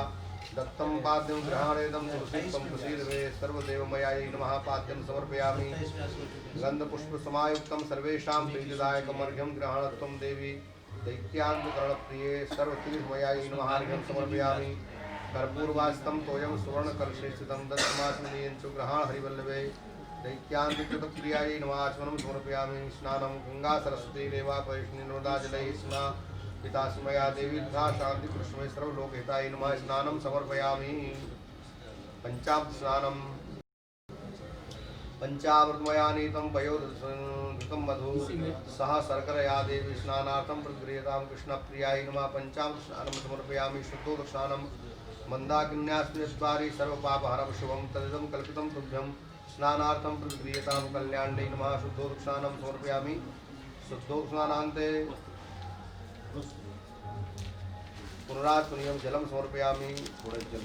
दत्तं पाद्यं ग्रहाणेदं तुलसीत्वं प्रसीदवे सर्वदेवमयायै नमः पाद्यं समर्पयामि। गन्धपुष्पसमायुक्तं सर्वेषां प्रीतिदायकमर्घ्यं ग्रहाणत्वं देवी दैत्यान्तकरणप्रिये सर्वतीर्थमयायै नमः अर्घ्यं समर्पयामि। कर्पूरवासितं तोयं सुवर्णकलशे स्थितं दशमासनीयञ्च ग्रहाण हरिवल्लभे दैत्यान्तकृतप्रियायै नमः आचमनं समर्पयामि। स्नानं गंगा सरस्वती रेवा परिष्णी नर्मदा जलैः स्ना पितास्मया देवी तथा शांति कृष्ण सर्वलोकहिताय नमः स्नानं समर्पयामि। पंचामृत स्नानं पंचामृतमया नीतं पयोदशं घृतं मधु सह शर्करया देवी स्नानार्थं प्रगृह्यतां कृष्णप्रियाय नमः। पंचामृत स्नानं समर्पयामि शुद्धोदक्षानं मन्दाकिन्यास्मिद्वारि सर्वपापहरं शुभं तदिदं कल्पितं तुभ्यं स्नानार्थं प्रगृह्यतां कल्याण्यै नमः। शुद्धोदक्षानं समर्पयामि शुद्धोदक्षानान्ते पुनरात्मनियम जलम समर्पयामि। थोड़ा जल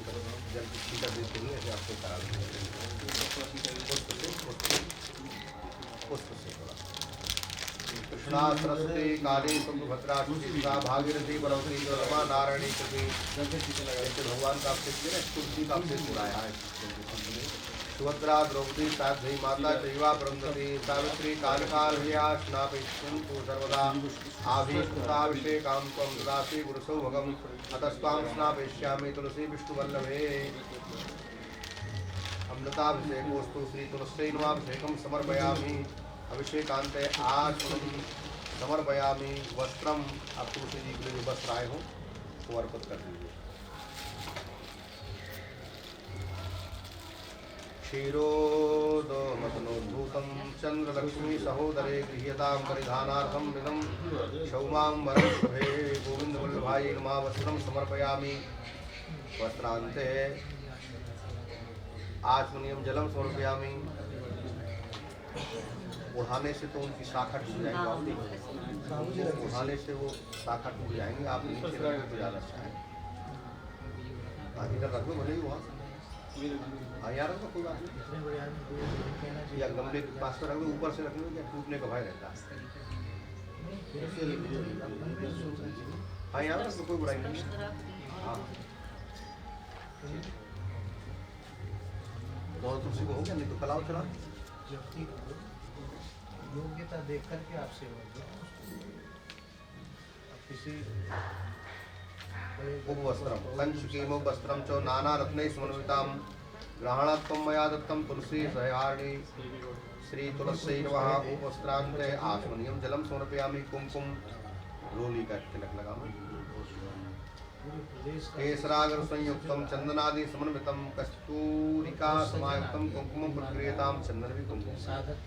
छींटा देते हुए ऐसे आपको करा पुष्प से थोड़ा कृष्णा सरस्वती काली तुंगभद्रा सुचित्रा भागीरथी बलवती रमा नारायणी कृति जैसे भगवान का अभिषेक तुलसी का अभिषेक बुलाया है। सुभद्रा द्रौपदी साध्वी माता जैवा परमगति सावित्री कालिका स्नापयन्तु सर्वदा आभिष्कृताभिषेकां त्वं ददासि गुरुसौभगम् अतस्त्वां स्नापयिष्यामि तुलसी विष्णुवल्लभे। अमृताभिषेकोस्तु श्री तुलस्यै नमाभिषेकं समर्पयामि। अभिषेकान्ते आचमनं समर्पयामि। वस्त्रम आप तुलसी जी के लिए जो वस्त्र आए हो वो अर्पित कर दीजिए। क्षीरोदमतनोद्भूतं चंद्रलक्ष्मी सहोदरे गृह्यतां परिधानार्थं मृदं क्षौमां वरं शुभे गोविन्दवल्लभाय नमः। वस्त्रं समर्पयामि। वस्त्रान्ते आचमनीयं जलं समर्पयामि। उड़ाने से तो उनकी शाखा टूट जाएगी, उड़ाने से वो शाखा टूट जाएंगे। आप नीचे रखो तो ज़्यादा अच्छा है। इधर रखो भले ही वहाँ हाँ यार रखो कोई बात नहीं, या गमले के पास रख दो। ऊपर से रखने में क्या टूटने का भय रहता है। हाँ यार रखो कोई बुराई नहीं। हाँ दोनों तुलसी को हो गया, नहीं तो कलाव चला। योग्यता देख करके आप सेवा किसी उपवस्त्रम पंचकीमो वस्त्रम च नाना रत्नैः समन्वितां ग्रहणात्मं मया दत्तं तुलसी सहारिणी श्री तुलस्यै नमः। उपवस्त्रान्ते आचमनीयं जलं समर्पयामि। कुमकुम रोली का तिलक लगाना। केसरागर संयुक्तं चंदनादि समन्वितं कस्तूरिका समायुक्तं कुमकुमं प्रक्रियतां चंदन भी कुमकुम साधक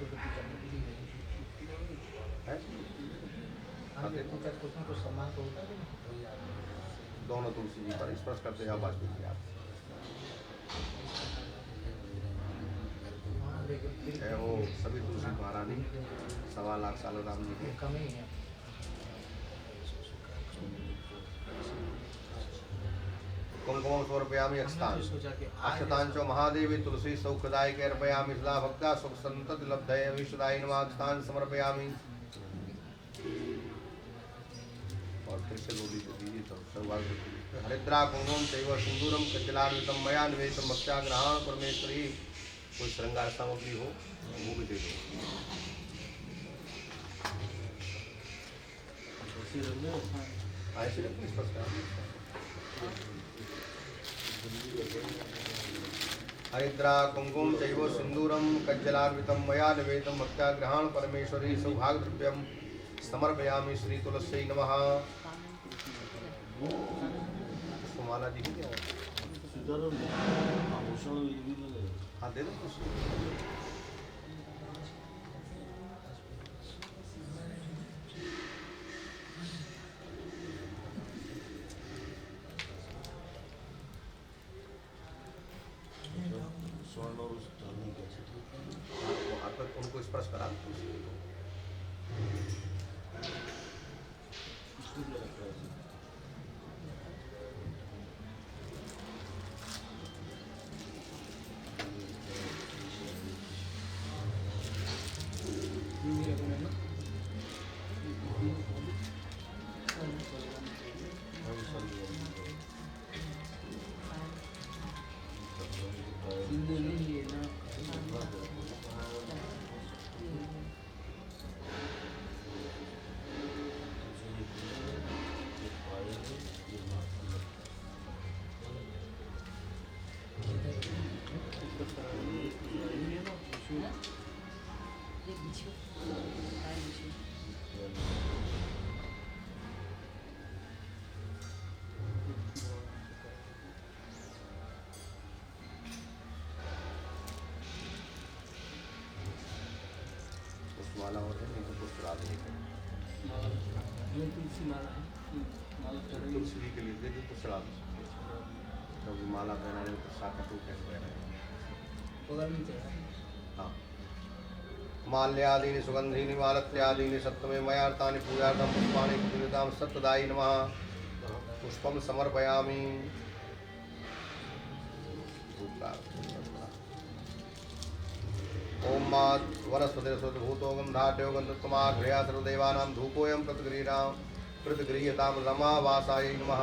को सम्मान तो होता है। दोनों तुलसी जी पर स्पर्श करते हैं आवाज कीजिए आप। जय हो सभी तुलसी महारानी 1.25 लाख साल राम जी के। कमी है। कुमकुमं समर्पयामि। अक्षतां च महादेवी तुलसी सौखदायिके अर्पयामि। सदा भक्ता सुख संतति लब्धये विशुदाय नमः। अक्षतां समर्पयामि। और फिर से रोली को दीजिए तो सौभाग्य। हरिद्रा कुंकुम चैव सिंदूरम कज्जलान्वितं मया निवेदितं भक्त्याग्रहाण परमेश्वरी। कोई श्रृंगार सामग्री हो वो भी दे दो। ऐसे रखिए स्पष्ट। हरिद्रा कुंकुम चैव सिंदूरम कज्जलान्वितं मया निवेदितं भक्त्याग्रहाण परमेश्वरी। सौभाग्यद्रव्यं समर्पयामि श्री तुलस्यै नमः। माला जी की हाँ दे दो। उनको स्पर्श करा वाला और है। श्राद्ध नहीं करें। ये तुलसी माला है। माला चढ़ेगी। तुलसी जी के लिए दे दो तो श्राद्ध, क्योंकि माला पहनाने तो शाखा तो कैसे पहनाए। बगल में चढ़ा। हाँ। माल्यादीनि सुगंधीनि मालत्यादीनि सप्तमे मयार्तानि पूजार्थं पुष्पाणि पूजितां सत्यदायि नमः। पुष्पं समर्पयामि। ओम मात् वनस्पतिर्सुतभूतो गन्धाढ्यो गन्धत्वमाघ्र्या सर्वदेवानां धूपोऽयं प्रतिगृह्यतां रमावासायै नमः।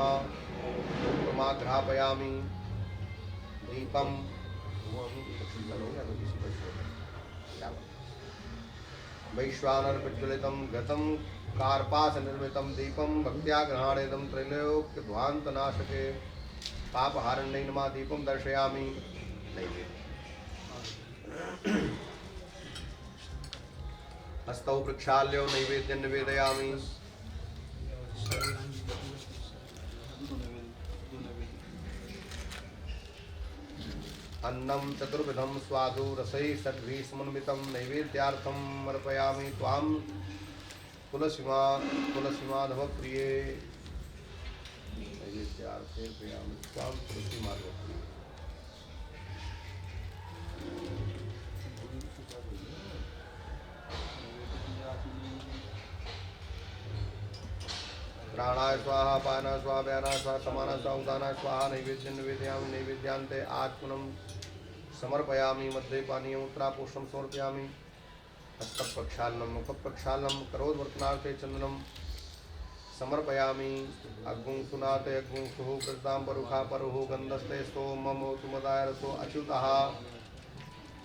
धूपमाघ्रापयामि। दीपं वैश्वानर प्रज्वलितं घृतं कार्पासनिर्मितं दीपं भक्त्या गृहाणेदं त्रैलोक्यध्वान्तनाशके पापहारण्यै नमः। दीपं दर्शयामि। हस्तौ प्रक्षाल्यो नैवेद्यं निवेदयामि। अन्नं चतुर्विधं स्वादु रसैः षड्भिः समन्वितं नैवेद्यार्थं अर्पयामि त्वां तुलसीमाधवप्रिये। नैवेद्यार्थे अर्पयामि त्वां तुलसीमाधवप्रिये। प्राणाय स्वाहा पानाय स्वाहा व्यानाय स्वाहा समानाय स्वाहा उदानाय स्वाहा। नैवेद्यं निवेदयामि। नैवेद्यान्ते आचमनं समर्पयामि। मध्ये पानीयम् उत्तरापुष्पं समर्पयामि। हस्तप्रक्षालनं मुखप्रक्षालनं करोद्वर्तनार्थे चन्दनं समर्पयामि। अग्गुं सुनाते अग्गुं सुः प्रदां परुखा परुः गन्धस्ते सोमं तुमदाय रसो अच्युतः।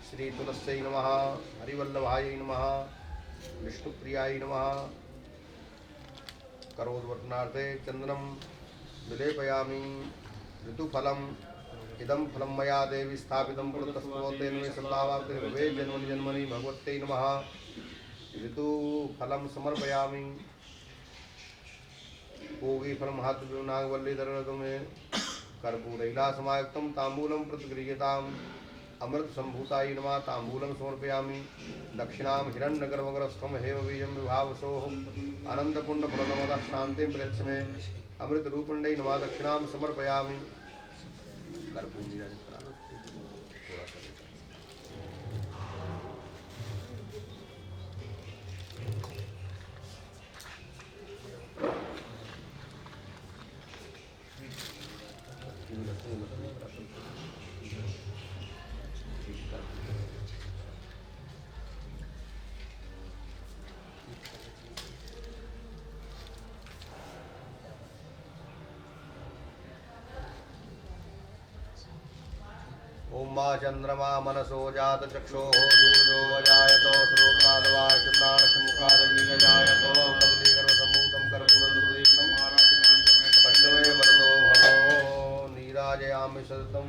श्री तुलस्यै नमः। हरिवल्लभायै नमः। विष्णुप्रियायै नमः। करोद्वर्तनार्थे चन्दनं विलेपयामि। ऋतुफलम् इदं फलं मया देवी स्थापितं पुरतस्त्वतेन मे सद्भावाप्तिर् भवेत् जन्मनि जन्मनि भगवत्यै नमः। ऋतुफलं समर्पयामि। पूगीफलं हातनागवल्लीधरमे कर्पूरैलासमायुक्तं ताम्बूलं प्रतिगृह्यताम्। अमृतसम्भूतायै नमः। ताम्बूलं समर्पयामि। दक्षिणां हिरण्यगर्भग्रस्थं हेमबीजं विभावसोः आनन्दकुण्डफलदमदः शान्तिं प्रयच्छमे। अमृतरूपिण्यै नमः। दक्षिणां समर्पयामि। ओम मा चंद्रमा मनसो जात चक्षोः सूर्यो अजायतो श्रोत्रादवायुर्नाणमुखादग्निजायतो कदलीगर्भसम्भूतं कर्पूरदुर्दीप्तं पश्चिमे वरदो भवो नीराजयामि सततं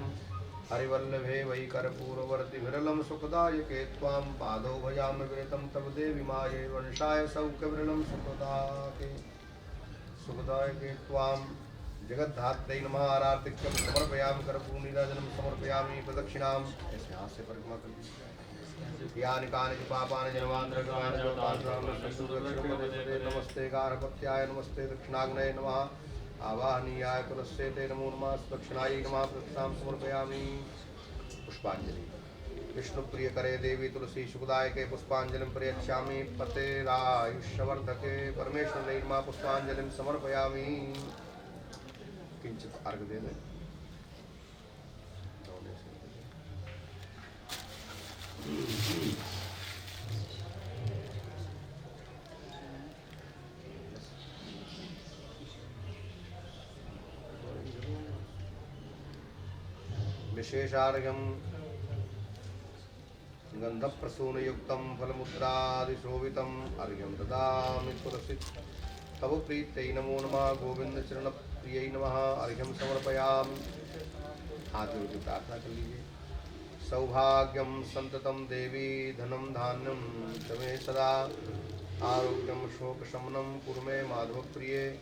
हरिवल्लभे वै कर्पूरवर्ति विरलं सुखदायके त्वां पादौ भजामि विरतं तव देवि माये वंशाय सौख्यविरलं सुखदायके त्वां जगद्धात्रै नमः। आरार्तिक्यं समर्पयामि। कर्पूरनीराजनं समर्पयामि। प्रदक्षिणाम् ऐसे हाथ से परिक्रमा कर यानि कानि च पापानि जन्मान्तरकृतानि नमस्ते गार्हपत्याय नमस्ते दक्षिणाग्नये नमः। आवाहनीयाय तुलस्ये ते नमो नमः। दक्षिणायै नमः। प्रदक्षिणां समर्पयामि। पुष्पांजलि। विष्णुप्रिय करे देवी तुलसी सुखदायके पुष्पांजलिं प्रयच्छामि। पतेरायुष्यवर्धके परमेश्वरै नमः। पुष्पांजलिं समर्पयामि। किंचित अर्घ दे दें। विशेषार्घ्यं गन्धप्रसूनयुक्तं फलमुद्रादिशोभितम् अर्घ्यं ददामि तुलसी तव प्रीत्यै नमो नमः। गोविन्दचरणप्रियै नमः। अर्घ्यं समर्पयामि। हाथ जोड़ के प्रार्थना कर लीजिए। सौभाग्यं संततं देवी धनं धान्यं च मे सदा आरोग्यं शोकशमनं कुरु मे माधवप्रिये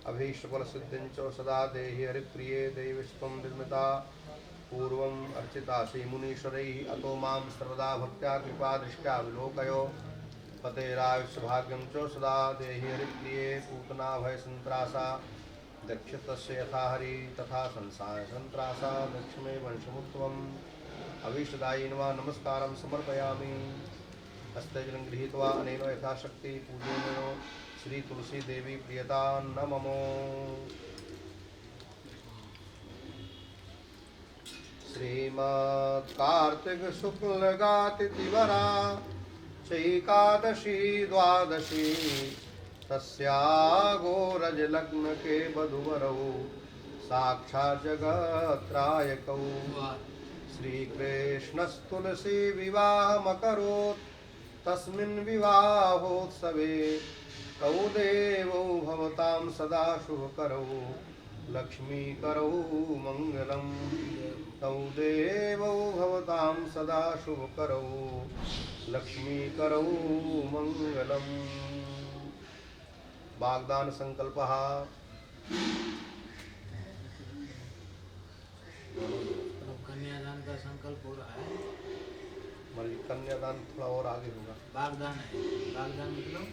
अभीष्टफलसिद्धिं च सदा देहि हरिप्रिये देवीस्त्वं निर्मिता पूर्वम् अर्चितासि मुनीश्वरैः अतो मां सर्वदा भक्त्या कृपादृष्ट्या विलोकयो फतेरायुष भाग्यं च सदा देहि हरिप्रिये पूतना भय संत्रासा दक्षितस्य यथा हरि तथा संसार संत्रासा दक्ष मे वंशमुत्तमम् अभीष्टदायी नमस्कारं समर्पयामि। हस्तजलं गृहीत्वा अनेन यथाशक्ति पूजनीयो श्री तुलसी देवी प्रियता नमो। श्रीमद् कार्तिक शुक्ल तिथिवरा चैकादशी द्वादशी तस्या गोरज लग्न के वधुवरौ साक्षात् जगत्रायकौ श्रीकृष्णस्तुलसी विवाहमकरोत् तस्मिन् विवाहोत्सवे तौ देवौ भवतां सदा शुभकरौ लक्ष्मीकरौ मङ्गलम् तौ देवौ भवतां सदा शुभकरौ लक्ष्मीकरौ मङ्गलम्। वाग्दान संकल्पः। कन्यादान का संकल्प हो रहा है। कन्यादान थोड़ा और आगे होगा। वाग्दान है। वाग्दान मतलब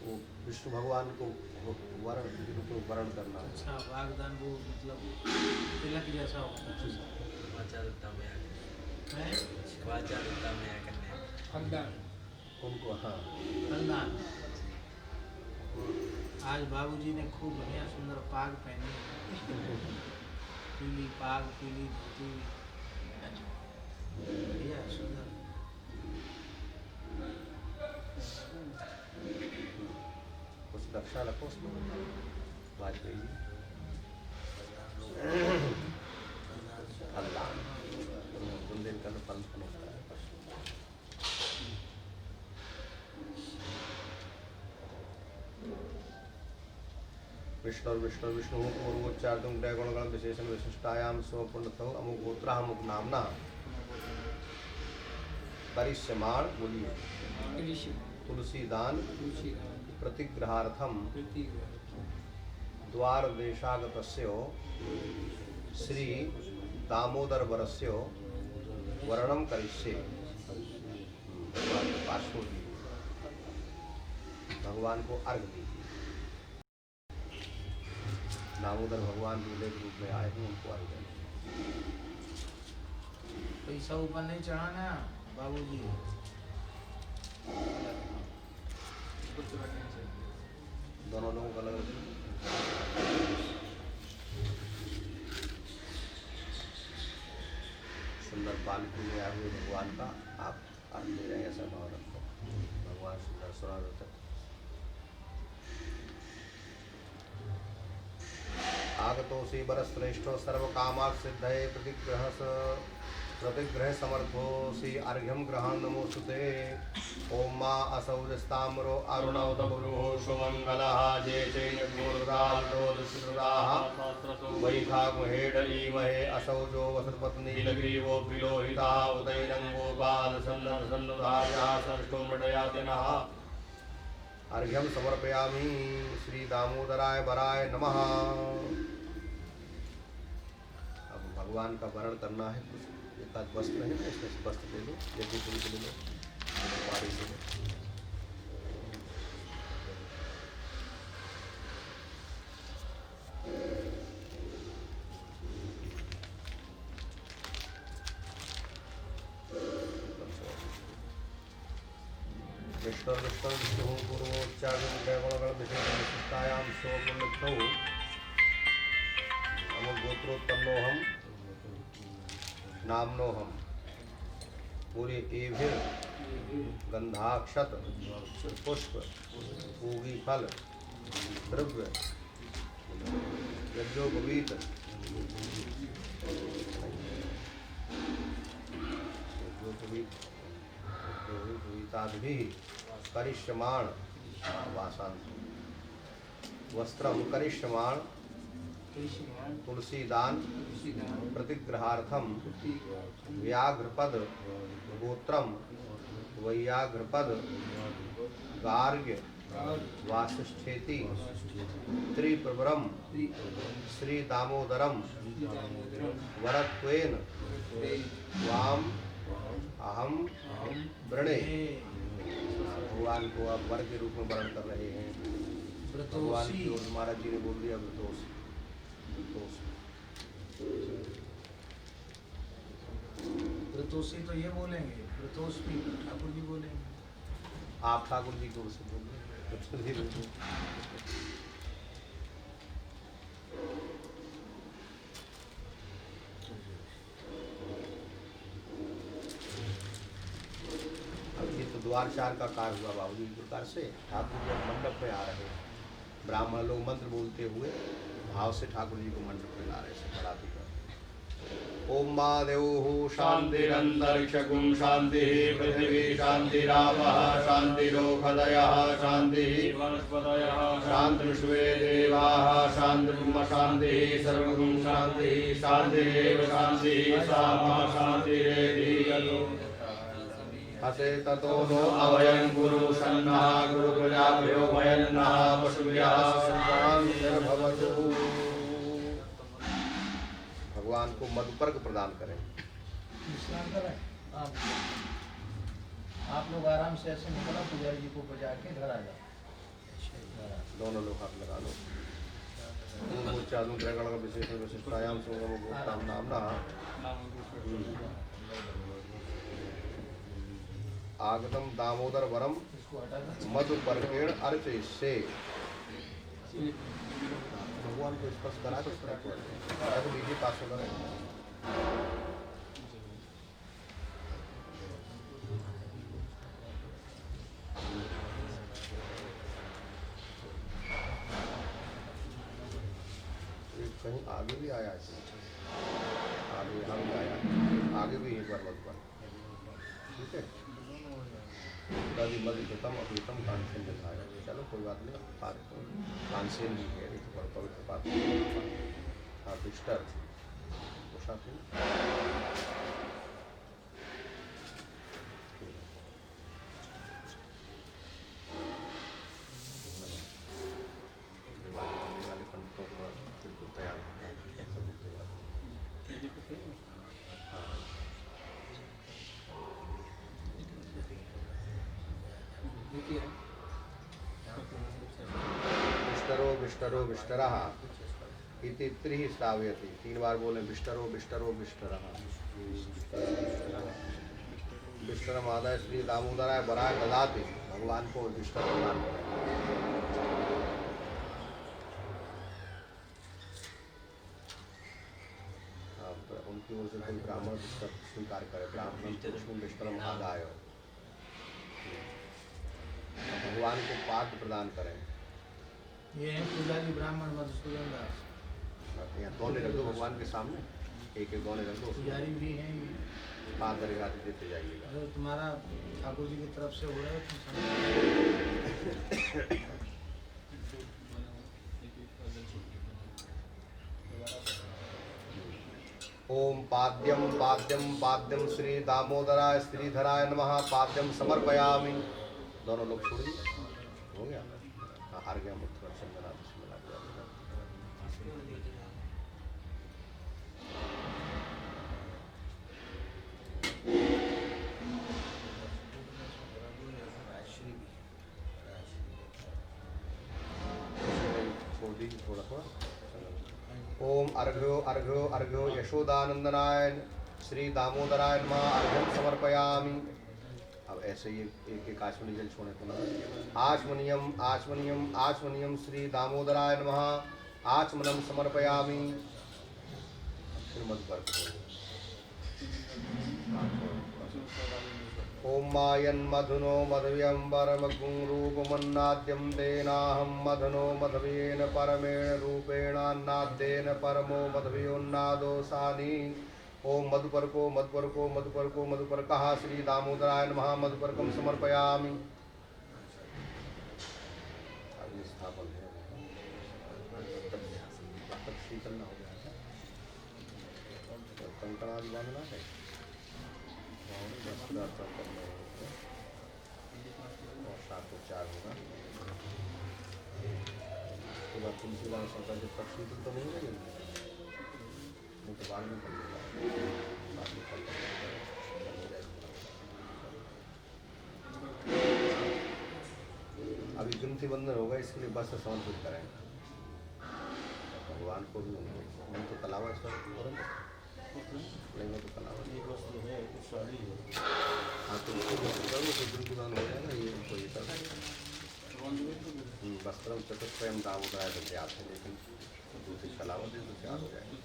वो विष्णु भगवान को वरण करना। अच्छा, वाग्दान वो मतलब तिलक जैसा होता है। उनको हाँ खनदान। आज बाबूजी ने खूब बढ़िया सुंदर पाग पहनी, पीली पाग, पीली धोती, बढ़िया सुंदर। कुछ दक्षा रखो उसमें वाजपेयी जी। अल्लाह बुंदेल का फल होता है। विष्णु विष्णु पूर्वोच्चार्य गुणगण विशेषण विशिष्टायाम स्वपूर्णतौ अमुक गोत्र अमुक नामना करिष्यमाण बोलिए तुलसी दान प्रतिग्रहार्थम द्वार देशागतस्य श्री दामोदर वरस्य वर्णम करिष्ये। भगवान को अर्घ दीजिए। दामोदर भगवान दूल्हे के रूप में आए हैं, उनको अर्घ दें। पैसा ऊपर नहीं चढ़ाना बाबूजी। दोनों लोगों का अलग सुंदर पालकी में आए हुए भगवान का आप अर्घ दे रहे हैं, ऐसा भाव रखो। भगवान सुंदर सुरारत आगतोषि वरश्रेष्ठो सर्वकामात् सिद्धये प्रतिग्रह समर्थोषि अर्घ्यं ग्रहण नमोस्तुते। ओम मा असौजस्ताम्रो अरुणौतभुरुः सुमङ्गलः जय चैनगोर्दाल्रोदश्रुराः वैखागुहेड ईमहे असौजो वसुपत्नी नीलग्रीवो विलोहितः उदयनङ्गोपालसन्नुधार्यः षष्ठो मृडयातिनः। अर्घ्यं समर्पयामि। श्री दामोदराय वराय नमः। अब भगवान का वरण करना है। कुछ एकाध वस्त्र है ना, इसमें से वस्त्र ले लो, यज्ञ पूरी ले लो, पारी ले लो। विष्णु पूर्वोच्चारण विशिष्टायाम स्वपुण्यौ अमुक गोत्रोत्पन्नोहम नामनोहम पूरे एभिर गंधाक्षत पुष्प पूगी फल द्रव्य यज्ञोपवीत करिष्यमाण वासांत वस्त्रम करिष्यमाण तुलसीदान प्रतिग्रहार्थम व्याघ्रपद गोत्रम वैयाघ्रपद गार्ग्य वासिष्ठेति त्रिप्रवरम श्री दामोदरम वरत्वेन वाम अहम वृणे। भगवान को आप वर के रूप में वर्ण कर रहे हैं। भगवान की ओर महाराज जी ने बोल दिया व्रतोष। व्रतोषी तो ये बोलेंगे, व्रतोष भी ठाकुर जी बोलेंगे। आप ठाकुर जी को से बोल रहे। अब ये तो द्वार चार का कार्य हुआ बाबू जी। इस प्रकार से ठाकुर जी मंडप में आ रहे हैं, ब्राह्मण लोग मंत्र बोलते हुए भाव से ठाकुर जी को मंडप में ला रहे हैं। बड़ा ओम महादेव शांतिरंतरिक्षगुं शांति पृथ्वी शांतिरापः शांतिरोषधयः शांतिः वनस्पतयः शान्तिर्विश्वे देवाः शान्तिर्ब्रह्म शान्तिः सर्वगुं शान्तिः शान्तिरेव शान्तिः सा मा शान्तिरेधि हसे ततो नो अभयं गुरु सन्नः गुरु प्रजाभ्यो भयन्नः पशुभ्यः शान्तिर्भवतु। भगवान को मधुपर्क प्रदान करें। विश्राम करें आप लोग आराम से ऐसे निकलो, पुजारी जी को बजा के घर आ जाओ। दोनों लोग हाथ लगा लो। ग्रहण विशेष विशिष्टायाम संगम नामना आगतम दामोदर वरम मधुपर्केण अर्चयिष्ये। भगवान को स्पर्श करा तो बीजी पास हो गए। कहीं आगे भी आया है, आगे यहाँ भी आया, आगे भी एक बार मत पर। ठीक है, दादी मधु प्रथम अभितम कांसेन दिखाया। चलो कोई बात नहीं, कांसेन भी है, एक बार पवित्र बात। हाँ बिस्टर उषा थी। विष्टरो विष्टरः इति त्रिः श्रावयति। 3 बार बोले विष्टरो विष्टरो विष्टरः। विष्टर माता श्री दामोदराय वराय ददाति। भगवान को विष्टर प्रदान करें। उनकी ओर से कोई ब्राह्मण विष्टर स्वीकार करे। ब्राह्मण विष्टर महादाय। भगवान को पाद्य प्रदान करें। ये है पुजारी ब्राह्मण मधुसूदन दास। यहाँ दोने रख दो भगवान के सामने, एक एक दोने रख दो। पुजारी भी हैं, पाद दरगाह देते जाइएगा। अगर तुम्हारा ठाकुर जी की तरफ से हो रहा है तो ओम पाद्यम पाद्यम पाद्यम श्री दामोदराय श्रीधराय नमः। पाद्यम समर्पयामि। दोनों लोग छोड़ दिए, हो गया। हार गया मुक्त दर्शन करा। ओम अर्घ्यो अर्घ्यो अर्घ्यो यशोदानंदनाय श्री दामोदराय नमः। अर्घ्यम समर्पयामि। अब ऐसे ही एक एक आचमनी जल छोड़े पुनः। आचमनियम आचमनियम आचमनियम श्री दामोदराय नमः। आचमनम समर्पयामि। श्रीमद् ओम मायन मधुनो मधव्यम परमगुं रूपमन्नाद्यम तेनाहं मधनो मधव्येन परमेण रूपेणान्नाद्येन परमो मधव्योन्नादोसानि। ओम मधुपर्को मधुपर्को मधुपर्को मधुपर्कः श्री दामोदराय नमः। मधुपर्कम समर्पयामि। स्थापन है शीतल हो गया है। कंकणादि बांधना है और 7:04 होगा। उसके बाद तुलसी वाला शंकर जब तक शीतल तो नहीं लगेगी, नहीं तो बाद में ग्रंथि बंधन होगा, इसके लिए वस्त्र समर्पित करें भगवान को भी। नहीं तो कलावा नहीं हो तो कलावा हाँ, तो उसको ग्रंथि बंधन हो जाएगा। ये उनको ये कर वस्त्रम चतुष्टयम दामोदराय प्रत्यात है, लेकिन दूसरी कलावा दे तो चार हो जाएगा।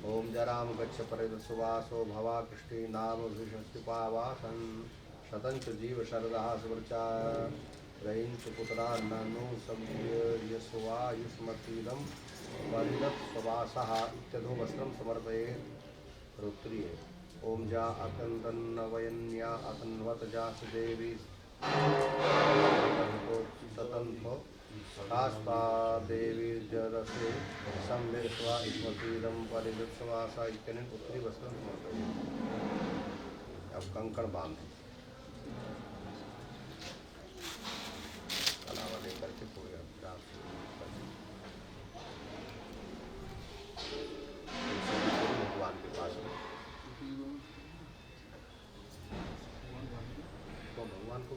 ओम जराम गच्छ परिदुसुवासो भवा कृष्टि नाम भीषस्तिपावासन शतंच जीव शरदा सुवृचा रयिंच पुत्रा ननु सव्ययसुवा युष्मतीदं परिदत् स्ववासः इत्यधो वस्त्रं समर्पयेत्। रुत्रिये ओम जा अकंदन्नवयन्या अकन्वत जासु देवी ततन्थो तास्ता देवी जरसे संवेश्वा स्मृतिदं परिदुत्सवासा इत्यनेन उत्तरी वस्त्रं समर्पयेत्। अब कंकण बांधे कलावा लेकर के पूरे भगवान के पास में तो भगवान को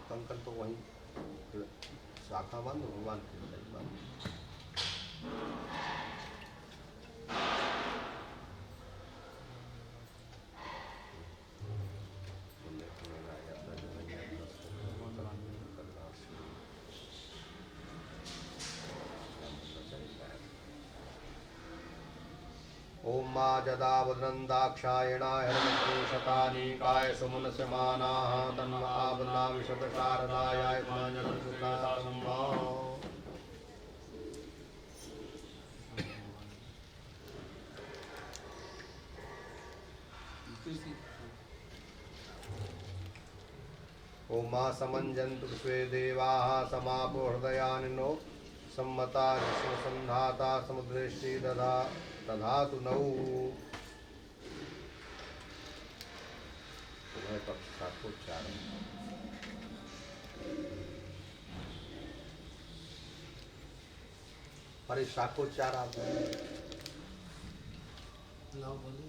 कंकन तो वहीं शाखा बांध भगवान के बांध। ओम मा जदा वदनन्दाक्षायणाय हरमशतानीकाय सुमनस्यमानाः तन्मावनाविशतशारदायाय माञ्जलसुतासम्भा। ओम मा समञ्जन्तु विश्वे देवाः समापो हृदयानिनो सम्मता विश्वसन्धाता समुद्रेष्टि दधातु नौ। उभय पक्ष शाखोच्चार अरे शाखोच्चार आप लाओ बोलो।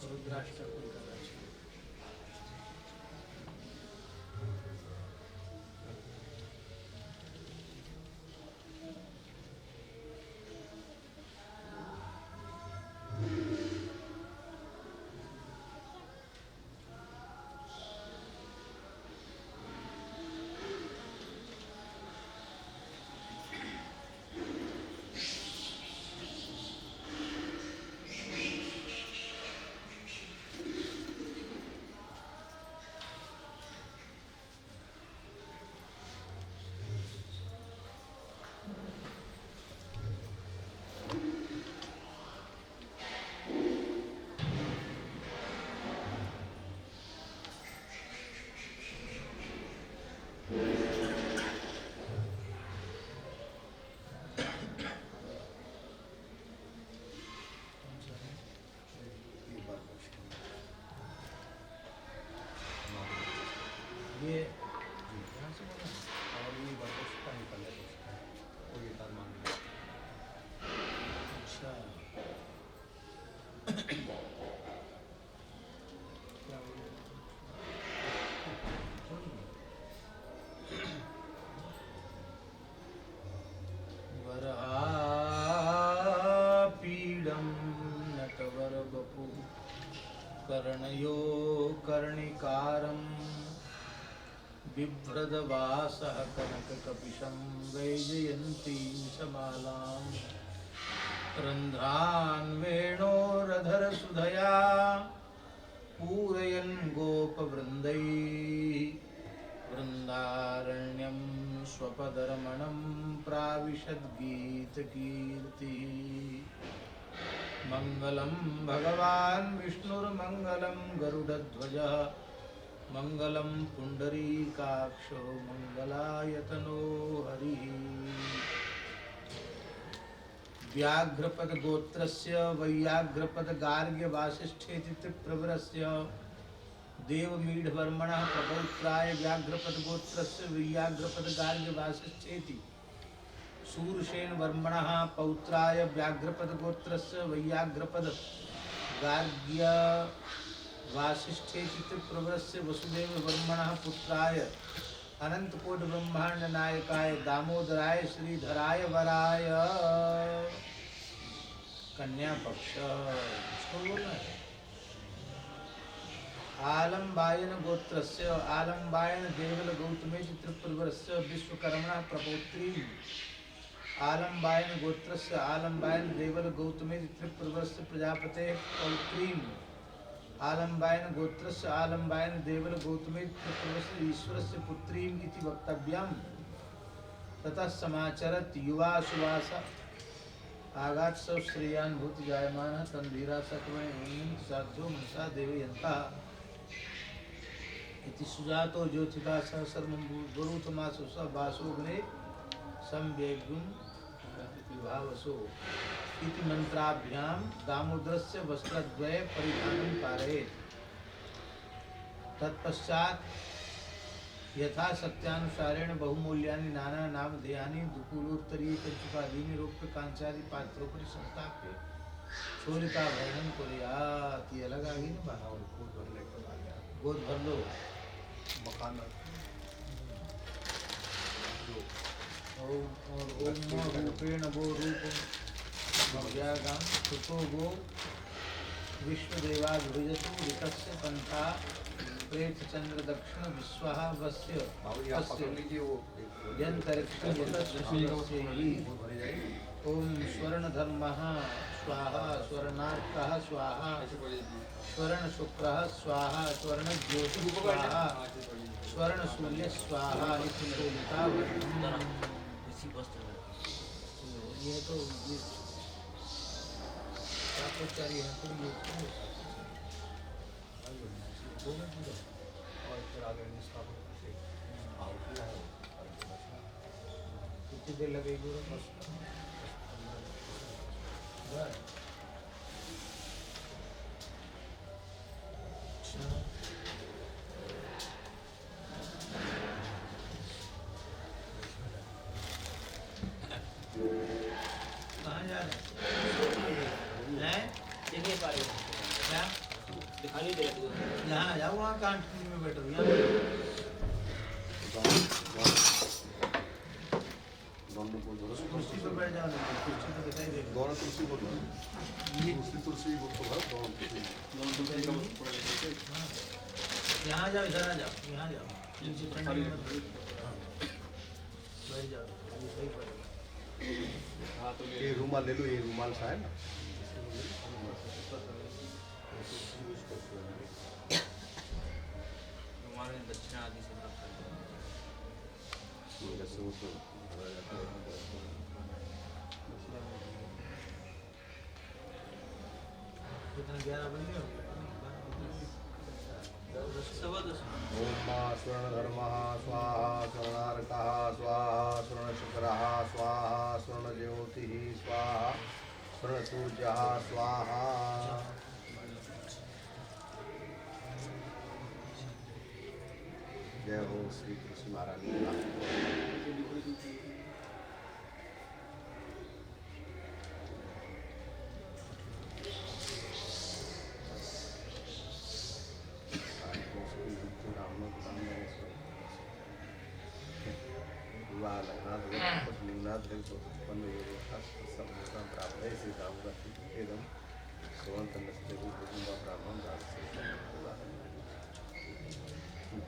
रुद्राष्टक करना चाहिए। ये यहाँ से बोला और ये बरगद का ही कर लेते हैं कोई एक मान लो। अच्छा क्या बोले? वरापीडं नटवरवपु कर्णयो कर्णिकारं बिभ्रदवासः कनककपिशं वैजयन्तीं समालां रन्ध्रान् वेणोरधरसुधया पूरयन् गोपवृन्दैः वृन्दारण्यं स्वपदरमणं प्राविशद्गीतकीर्तिः। मङ्गलं भगवान् विष्णुर्मङ्गलं गरुडध्वजः मङ्गलं पुण्डरीकाक्षो मङ्गलायतनो हरिः। व्याघ्रपदगोत्रस्य वैयाघ्रपदगार्ग्यवासिष्ठेति त्रिप्रवरस्य देवमीढवर्मणः प्रपौत्राय व्याघ्रपदगोत्रस्य वैयाघ्रपदगार्ग्यवासिष्ठेति शूरसेनवर्मणः पौत्राय व्याघ्रपदगोत्रस्य वैयाघ्रपदगार्ग्यवासिष्ठेति त्रिप्रवरस्य वसुदेववर्मणः पुत्राय अनंतकोटिब्रह्मांडनायकाय दामोदराय श्रीधराय वराय कन्या पक्ष इसको बोलना है। आलम्बायन गोत्रस्य आलम्बायन देवल गौतमे त्रिपुरस्य विश्वकर्मणः प्रपौत्री आलम्बायन गोत्रस्य आलम्बायन देवल गौतमे त्रिपुरस्य प्रजापते पौत्री आलम्बायन गोत्रस्य आलम्बायन देवल गौतमे त्रिपुरस्य ईश्वरस्य पुत्रीम् इति वक्तव्यम्। ततः समाचरत् युवा सुवास आगात् सब श्रेयानुभूति जायमानः तन्धीरा सकवयं साध्यो मनसा देवयन्तः इति सुजातो ज्योतिका सहस्रमं गुरुतमासो स वासोग्ने संवेगुं विभावसो इति मंत्राभ्यां दामोदरस्य वस्त्रद्वये परिधानं कारयेत्। तत्पश्चात् यथा सत्यानुसारेण बहुमूल्यानि नाना नामधेयानि दुकूलोत्तरीयकंचुकादीनि रौप्य कांचादि पात्रोपरि संस्थाप्य छोलिकाभरणं कुर्यात्। ये अलग आ गई ना बात। और गोद भर लेकर आ गया गोद भर लो मकान और ओम रूपेण वो रूप भव्यागाम सुतो गो विश्वदेवाभिजतु ऋतस्य पंथा प्रेत चंद्र दक्षिण विश्वः वस्य बाबू जी आप पकड़ लीजिए वो यंतरिक्षं यतस्य ही गोद भरी जाएगी। ओम स्वर्ण धर्मः स्वाहा स्वर्णार्कः स्वाहा स्वर्ण शुक्रः स्वाहा स्वर्ण ज्योति स्वाहा स्वर्ण सूर्य स्वाहा इति बोलता इसी वस्त्र में ये तो ये प्रापोच्चारी है तो ये और फिर आगे निष्ठापन से आओ किया है कितनी देर लगेगी बस कहाँ जा रहे हैं? देखिए पारी क्या दिखाई नहीं दे रहा है। यहाँ आ जाओ, वहाँ कांट में बैठो, यहाँ बैठो। दोनों को दोनों कुर्सी पे बैठ जाओ, कुर्सी तो दिखाई दे दोनों कुर्सी को कुर्सी को तो दोनों कुर्सी यहाँ जाओ, इधर आ जाओ, यहाँ जाओ, नीचे ठंडी में मत बैठो। बैठ जाओ, अभी सही पड़ेगा। हाँ तो ये रूमाल ले लो, ये रूमाल सा है ना। हमारे दक्षिण आदि से बात करते हैं। जैसे वो तो भरा जाता है। कितना 11 बज गए? सवा 10। ओम मा स्वर्णधर्मः स्वाहा, स्वर्णार्कः स्वाहा, स्वर्णशुक्रः स्वाहा, स्वर्णज्योतिः स्वाहा, स्वर्णसूर्यः स्वाहा। जय हो श्री कृष्ण महाराज की।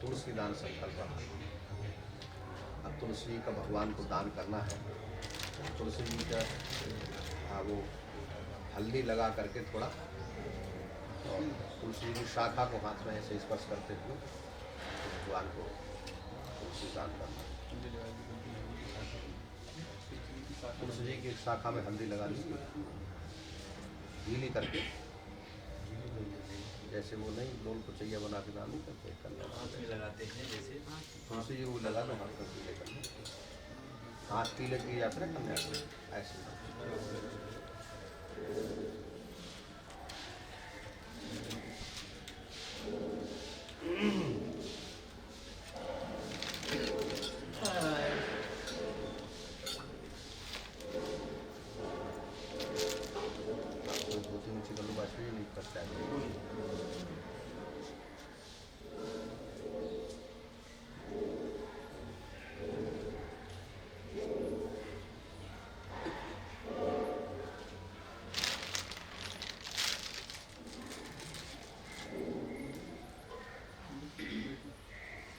तुलसी दान संकल्प। अब तुलसी का भगवान को दान करना है। तुलसी जी का वो हल्दी लगा करके थोड़ा, और तुलसी की शाखा को हाथ में ऐसे स्पर्श करते हुए भगवान को तुलसी दान करना। तुलसी जी की शाखा में हल्दी लगा दी, गीली करके, जैसे वो नहीं लोल को चाहिए बना के दान नहीं करते, करना हाथ में लगाते हैं जैसे। तुलसी जी को लगा दो, हाथ में पीले करना, हाथ पीले किए जाते ना कन्या को, ऐसे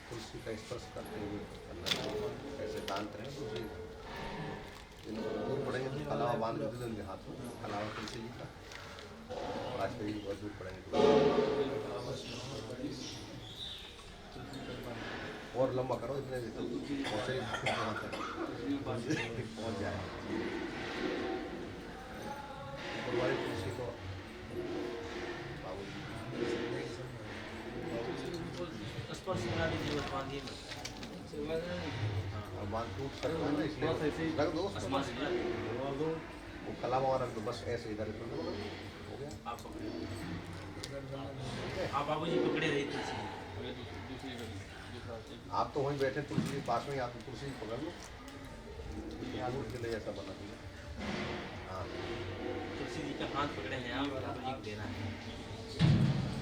तुलसी का स्पर्श करते हुए करना। ऐसे दान करें तुलसी दूर पड़ेंगे तो कलावा बांध के उनके हाथ में, कलावा तुलसी जी का वाजपेयी जी बहुत दूर पड़ेंगे और लंबा करो, इतने भी पहुँच जाए तुलसी को। स्पर्श करा दीजिए, बस बांधिए मत। और बांध टूट सकता है ना, इसलिए रख दो आसमान से करा दीजिए। वो कलावा रख दो, बस ऐसे इधर हो गया। आप पकड़े, आप बाबूजी पकड़े रही तुलसी। आप तो वहीं बैठे तुलसी के पास में, आप तो तुलसी पकड़ लो, दूर के लिए ऐसा बना दिया। हाँ, तुलसी जी का हाथ पकड़े हैं आप, बाबूजी को देना है।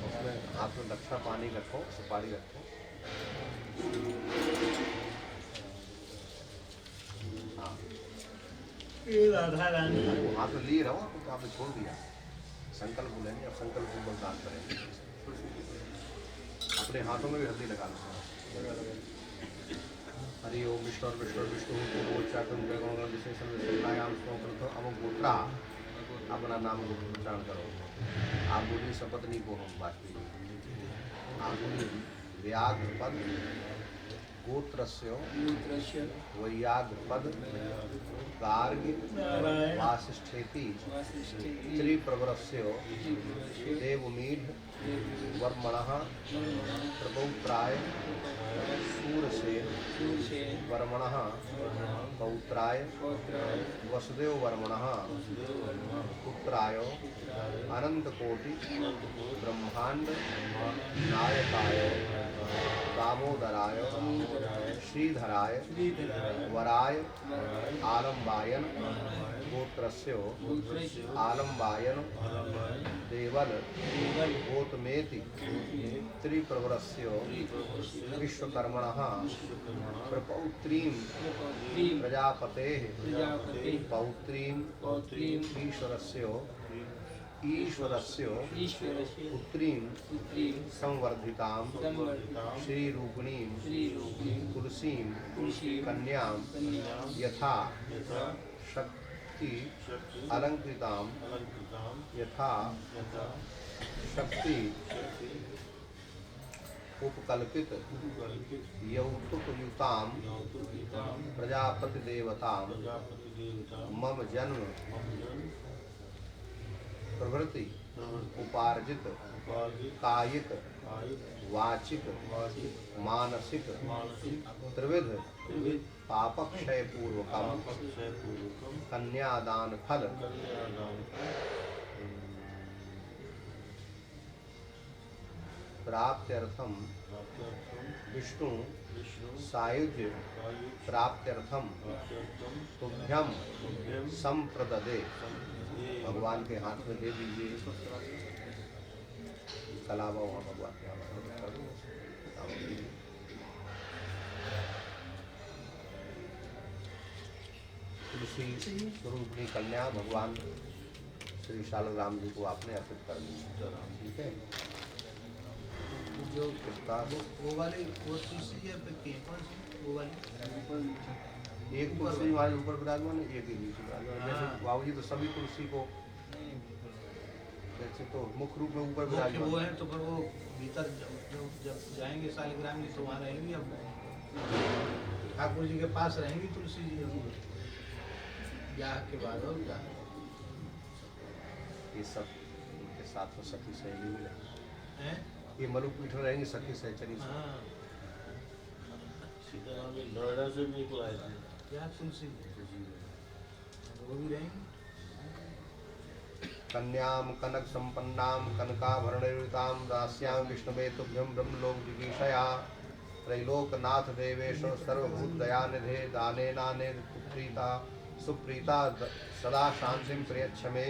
उसमें हाथ में दक्षिणा पानी रखो, सुपारी रखो। हाँ, ये राधा रानी वो हाथ में लिए रहो, तो आपने छोड़ दिया। संकल्प बोलेंगे, अब संकल्प को बलिदान करेंगे। अपने हाथों में भी हल्दी लगा लो। हरि ओम विष्णु विष्णु विशेषण विशेषायाम गोत्रा। अपना नाम उच्चारण करो। आप बोलिए सपत्नी को हम वाजपेयी। आप बोलिए व्याघ्रपद गोत्रस्य वैयाघ्रपद गार्ग वासिष्ठेति त्रिप्रवरस्य देवमीढ वर्मणः प्रपौत्राय सूरसेन वर्मणः पौत्राय वसुदेव वर्मणः पुत्राय अनंतकोटि ब्रह्मांड नायकाय दामोदराय श्रीधराय वराय आलम्बायन गोत्रस्य आलम्बायन देवल गोतमेति त्रिप्रवरस्य विश्वकर्मणः प्रपौत्रीं प्रजापतेः पौत्रीं ईश्वरस्य पुत्रीं संवर्धितां श्रीरूपिणीं तुलसीं कन्यां यथा शक्ति अलंकृतां यथा शक्ति उपकल्पित यौतुकयुतां प्रजापतिदेवतां मम जन्म प्रवृत्ति उपार्जित कायिक वाचिक मानसिक त्रिविध पापक्षय पूर्वकम कन्यादान फल प्राप्त्यर्थम विष्णु सायुज्य प्राप्त्यर्थम तुभ्यम संप्रददे। भगवान के हाथ में दे दीजिए कलावा, वहाँ भगवान के हाथ में कर दो। तुलसी स्वरूपणी कन्या भगवान श्री शालग्राम जी को आपने अर्पित कर दी। ठीक है, जो वो वाली वो तुलसी है वो वाली एक तुलसी हमारे ऊपर विराजमान है, एक ही नीचे विराजमान है। जैसे बाबू जी तो सभी तुलसी को जैसे तो मुख्य रूप में ऊपर विराजमान वो है, तो फिर वो भीतर जब जाएंगे शालिग्राम जी तो वहाँ रहेंगी। अब ठाकुर जी के पास रहेंगी तुलसी जी ब्याह के बाद। और क्या ये सब उनके साथ में सखी सहेली भी रहेंगी। है ये मलुक पीठ रहेंगे सखी सहचरी। हाँ, नोएडा से भी लाए थे क्या तुलसी वो भी रहेंगी। कन्याम कनक संपन्नाम कनकाभरणयुतां दास्यां विष्णवे तुभ्यं ब्रह्मलोक जिगीषया त्रैलोकनाथ देवेश सर्वभूत दयानिधे दानेनाने पुत्रीता सुप्रीता सदा शांतिं प्रयच्छ मे।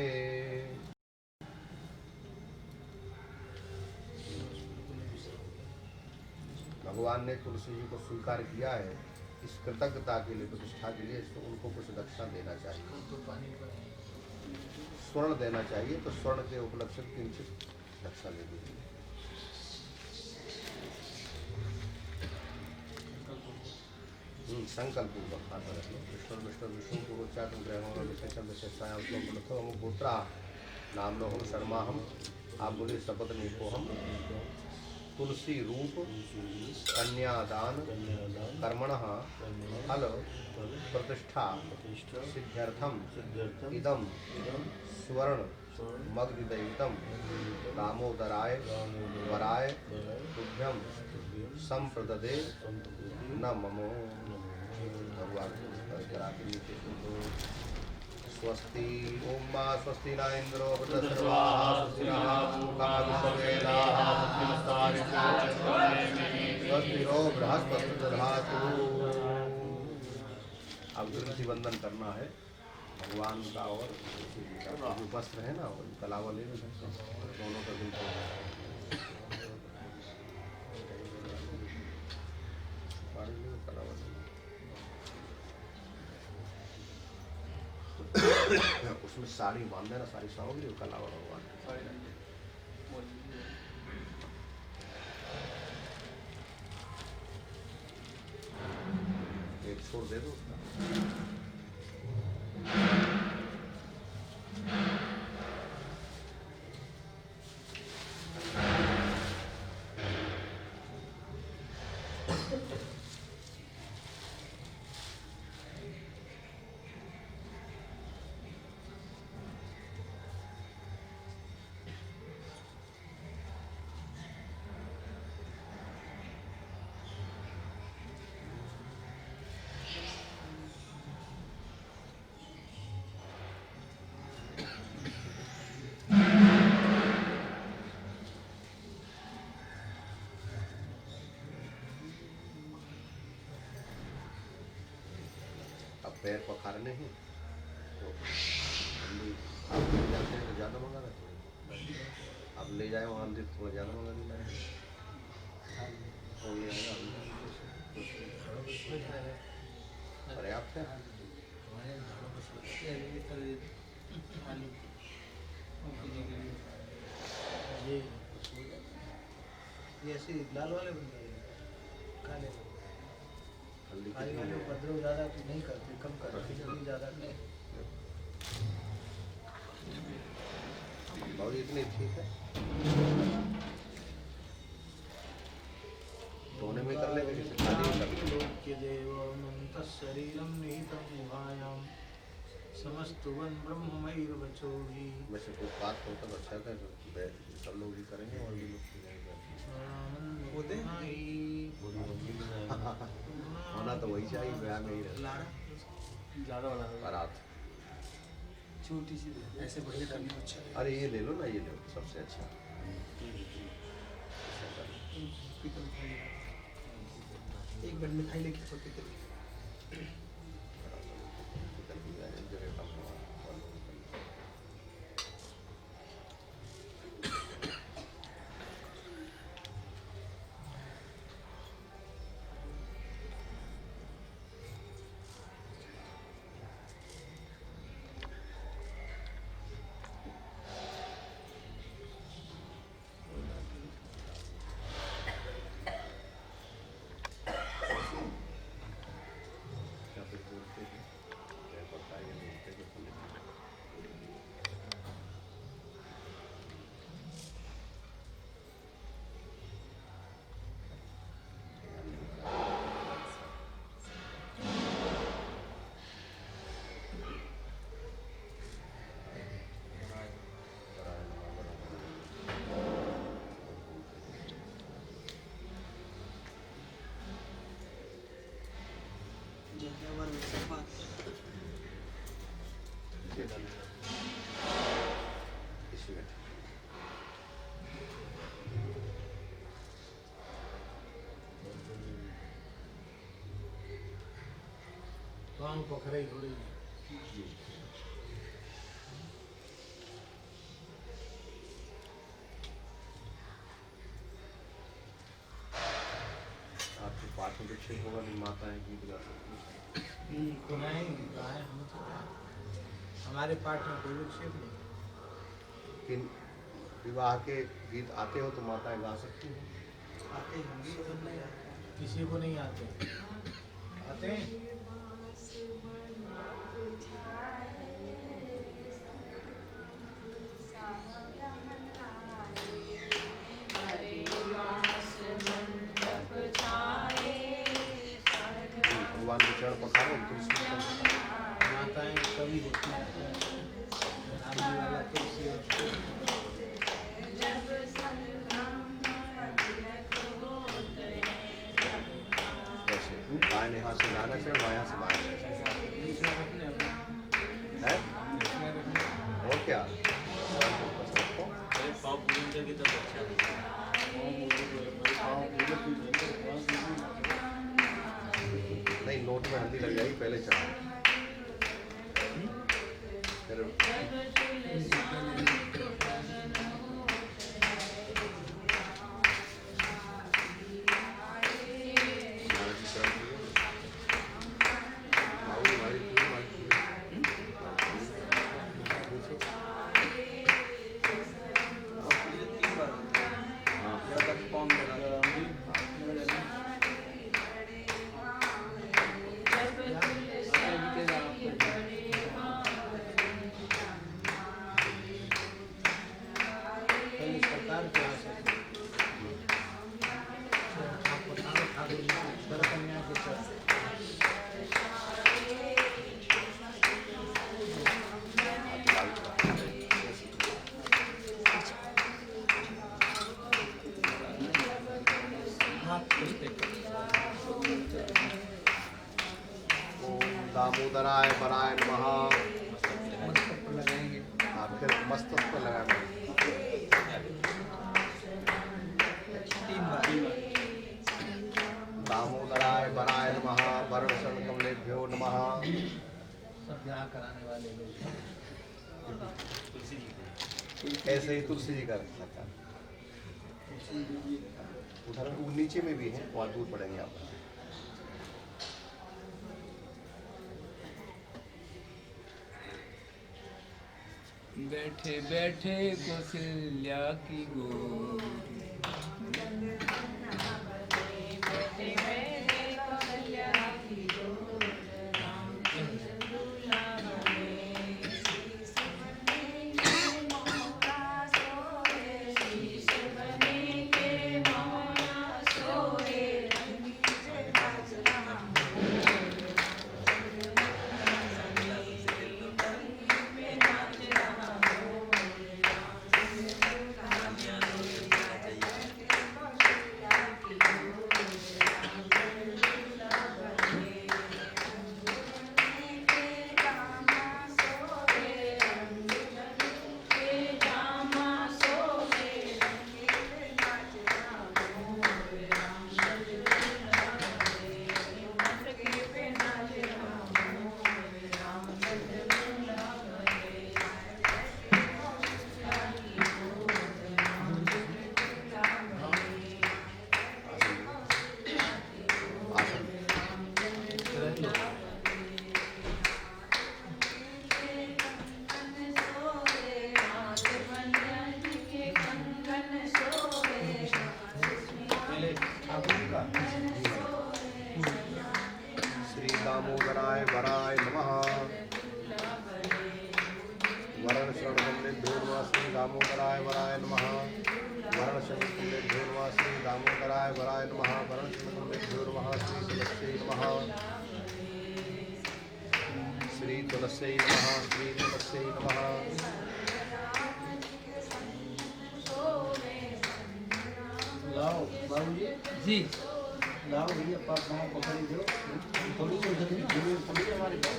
भगवान ने तुलसी जी को स्वीकार किया है, इस कृतज्ञता के लिए, प्रतिष्ठा के लिए तो उनको कुछ दक्षिणा देना चाहिए, तो पानी पर स्वर्ण देना चाहिए। तो स्वर्ण के उपलक्ष्य से किंचित दक्षिणा दे दीजिए। संकल्प विष्णु विष्णु विष्णु पूर्वोच्चारण ग्रह विशेषम विशेषायाम गोत्रा नाम लो हम शर्मा हम। आप बोले शपथ नीको हम तुलसी रूप कन्यादान कर्मणः फल प्रतिष्ठा सिद्ध्यर्थम इदम स्वर्ण मग्धदैवतम दामोदराय वराय तुभ्यम संप्रददे न ममो। भगवान करा के नीचे स्वस्ति ओम मा स्वस्ति न इंद्रो वृद्धस्रवाः स्वस्ति नः पूर्वा विश्ववेदाः स्वस्ति नो बृहस्पति दधातु। अब ग्रंथि बंधन करना है भगवान का और जो वस्त्र है ना, वो कलावा ले सकते हैं दोनों का बिल्कुल। उसमें साड़ी बांध देना, सारी सामग्री कलावा भगवान एक छोड़ दे दो उसका। पैर पखारने हैं तो हम आप ले जाते हैं तो ज़्यादा मंगा रहते हैं। आप ले जाए वहाँ मंदिर थोड़ा ज़्यादा मंगा नहीं लाए तो ये पर्याप्त है। ये ऐसे लाल वाले बनते हैं, काले हल्दी काले कितनी वाले है? उपद्रव ज़्यादा नहीं करते, कम करते, खिचड़ी ज़्यादा नहीं। और इतनी ठीक है धोने में कर लेंगे जैसे खाली कर लेंगे। लोक्य देवं शरीरम निहितं गुहायां समस्तुवन ब्रह्ममयैर्वचोहि। वैसे कोई बात हो तो अच्छा है तो सब लोग भी करेंगे और भी लोग होना तो वही चाहिए ब्याह में ही रहता ज़्यादा बना दो। बारात। छोटी सी ऐसे बड़े करने में अच्छा अरे ये ले लो ना, ये ले लो सबसे अच्छा। पीतल थाली, एक बड़ी मिठाई लेके छोटी कर वांग पोखरे थोड़ी आपके पाठ में विक्षेप होगा नहीं, माताएं गीत गा सकती हैं। नहीं गाय हम तो हमारे पाठ में कोई विक्षेप नहीं। किन विवाह के गीत आते हो तो माताएं गा सकती हैं। आते हैं किसी को नहीं आते, आते हैं भगवान के चरण पखारो तुलसी के चरण पखारो। माताएं कभी होती हैं आने वाला तुलसी और वैसे दाहिने हाथ से दाना चढ़, बायां से बायां है। और क्या भगवान को बस रखो। अरे पाव पूजन करके तब अच्छा लगता है। नहीं, नोट में हल्दी लग जाएगी, पहले चढ़ा फिर सरकार के आस कन्या के चरण दामोदराय वराय नमः। हाँ, फिर मस्तक पर लगाना। दामोदराय वराय नमः। वरण कमलेभ्यो नमः। निकाह कराने वाले लोग तुलसी जी को ऐसे ही तुलसी जी का रखा है। उधर वो नीचे में भी है, वहाँ दूर पड़ेंगे आप। बैठे बैठे कौशल्या की गोद श्री दामोदराय वराय नमः। वरण शरणकमलेभ्यो नमः। श्री दामोदराय वराय नमः। वरण शरणकमलेभ्यो नमः। श्री दामोदराय वराय नमः। वरण शरणकमलेभ्यो नमः। श्री तुलस्यै नमः। श्री तुलस्यै नमः। श्री तुलस्यै नमः। लाओ बाबू जी लाओ भैया पाँव पकड़ दो थोड़ी सी उधर जमीन पड़ी हमारे पास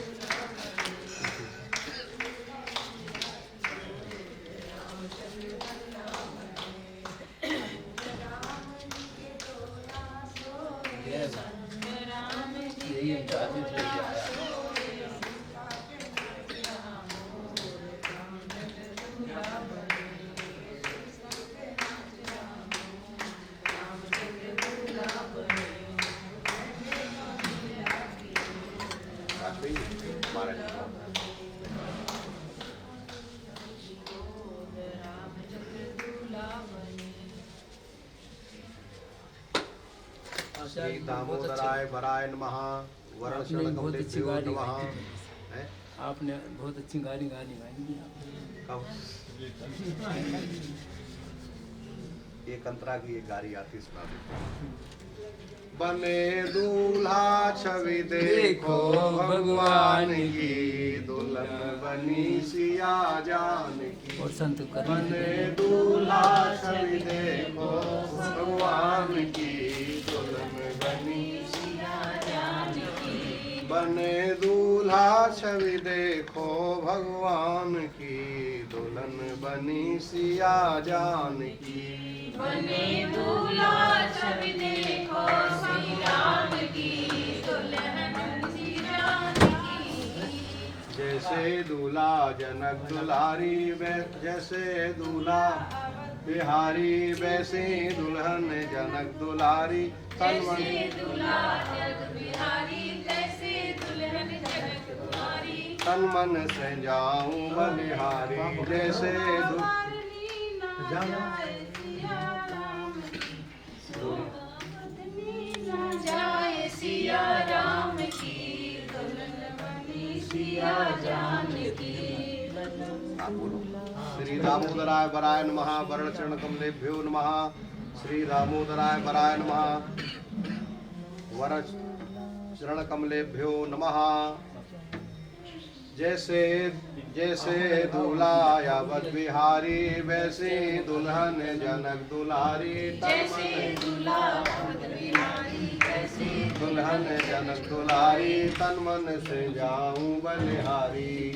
यही हम चाहते थे कि आया श्री दामोदराय वराय नमः। वरण शरणकमलेभ्यो नमः। हैं? आपने बहुत अच्छी गाली गाएंगी कब? एक अंतरा की एक गाड़ी आती सुना दे। बने दूल्हा छवि देखो भगवान की, दुल्हन बनी सिया जान की। और संत बने दूल्हा छवि देखो भगवान की, दुल्हन बनी सिया जान की। बने दूल्हा छवि देखो भगवान की, दुल्हन बनी सिया जान की। बने दूल्हा छवि देखो श्री राम की, दुल्हन श्री राम की। जैसे दूल्हा जनक दुलारी जैसे दूल्हा बिहारी, वैसे दुल्हन जनक दुलारी। जैसे दूल्हा जग बिहारी, तैसे दुल्हन जनक दुलारी। तन मन से जाऊं बलिहारी, जैसे जाए सिया राम की, दुल्हन बनी सिया जान की। आप बोलो। श्री दामोदराय वराय नमः। वरण शरणकमलेभ्यो नमः। श्री दामोदराय वराय नमः। वरण शरणकमलेभ्यो नमः। जैसे जैसे दूल्हा यावत बिहारी, वैसे दुल्हन जनक दुलारी। जैसे दूल्हा बिहारी, वैसे दुल्हन जनक दुलारी। तन मन से जाऊं बलिहारी,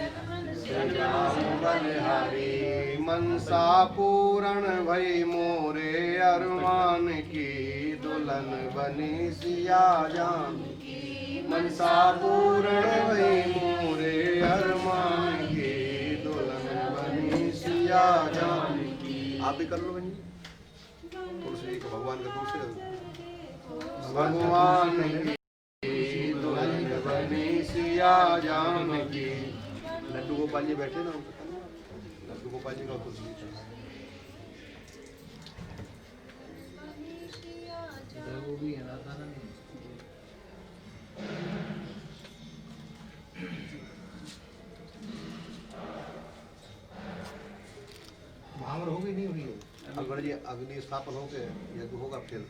से जाऊं बलिहारी। मनसा पूरण भई मोरे अरमान की, दुल्हन बनी सिया जान की। मनसा पूरण भई मोरे हनुमान की दुल्हन बनी सिया जानकी। आप भी कर लो बहन जी। तुलसी के भगवान का दूसरे भगवान की दुल्हन बनी सिया जानकी। लड्डू गोपाल जी बैठे ना, लड्डू गोपाल जी का तुलसी वो भी है राधा रानी। महावर हो गई नहीं हुई है? अगर ये अग्नि स्थापन हो गए यज्ञ होगा फिर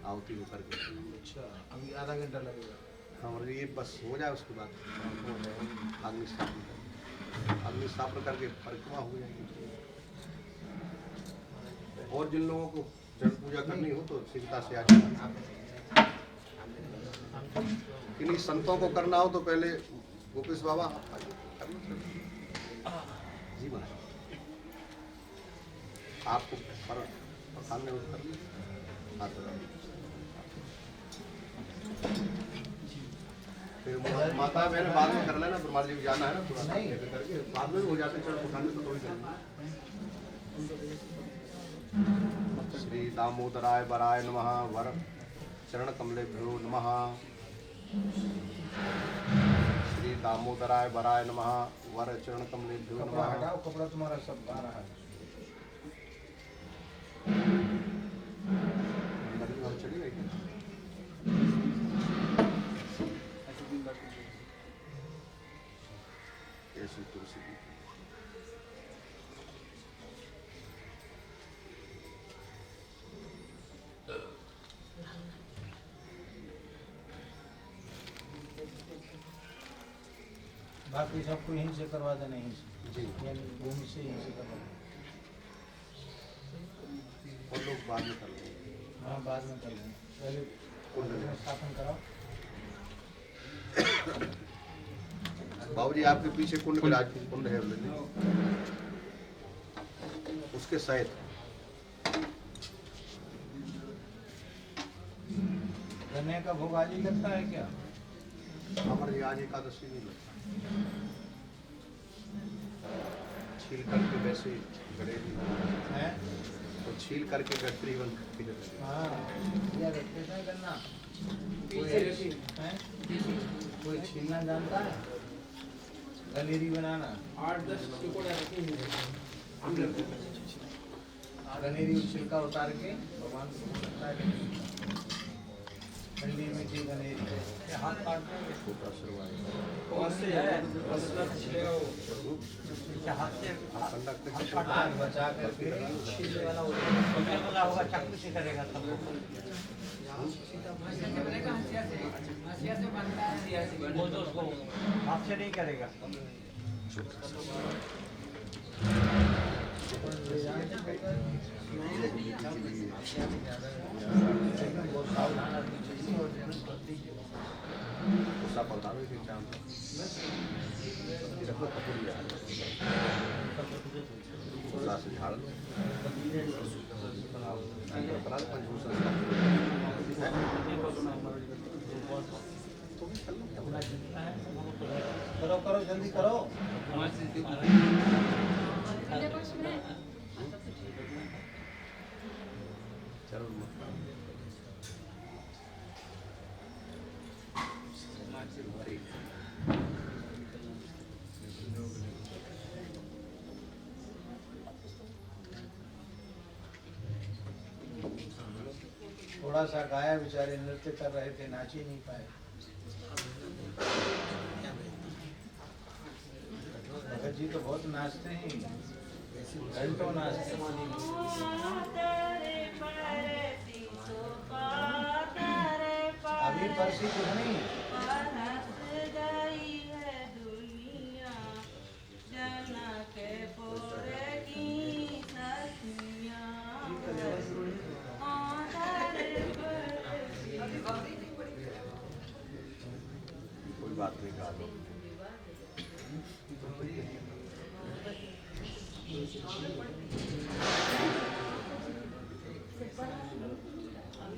आहुति होकर के। अच्छा, अभी आधा घंटा लगेगा। हमारे ये बस हो जाए उसके बाद अग्नि स्थापन कर, अग्नि स्थापन करके परिक्रमा हो जाएगी। और जिन लोगों को जल पूजा करनी हो तो शीघ्रता से आ जाए। किन्हीं संतों को करना हो तो पहले गोपेश बाबा जी महाराज आपको पखाने फिर माता बहन बाद में कर लेना, ब्रह्मा जी को जाना है ना थोड़ा करके बाद में हो जाते चढ़ उठाने तो थोड़ी श्री दामोदराय वराय नमः। वर चरण कमलेभ्यो नमः। श्री दामोदराय वराय नमः। वर चरण कमलेभ्यो कपड़ा नमः। हटाओ, कपड़ा तुम्हारा सब आ रहा है। चली गई ऐसी तुलसी की बाकी सबको यहीं से करवा देना, यहीं से जी। यानी भूमि से यहीं से करवा देना। और लोग बाद में कर लेंगे। हाँ बाद में कर लेंगे, पहले कुंड में स्थापन कराओ। बाबूजी आपके पीछे कुंड विराज कुंड है उसके सहित गन्ने का भोग आज ही लगता है क्या? हमारे आज एकादशी नहीं लगता। छील करके वैसे गड़ेली है? तो छील करके गठरी बन करके हाँ, क्या रखते थे गन्ना? कोई छीलना जानता है? गलेरी बनाना 8-10 टुकड़े गनेरी छिलका उतार के भगवान को सकता है। ठंडी मीठी गनेरी हाथ काट देंगे। छोटा सरवाए कौन से है मतलब छिलेगा वो हाथ से हाथ बचा करके छीलने वाला होगा चाकू से करेगा सब लोग। बोल दो उसको हाथ से नहीं करेगा। बहुत सावधान आदमी चाहिए और मेहनत करती है। उसका पता नहीं कि क्या रखो कपूरी आ उसका से झाड़ लो बना लो पंचभूषण करो करो जल्दी करो। चलो थोड़ा सा गाया, बेचारे नृत्य कर रहे थे, नाच ही नहीं पाए। भगत जी तो बहुत नाचते हैं, घंटों नाचते अभी परसी कुछ नहीं। कोई बात नहीं गा लो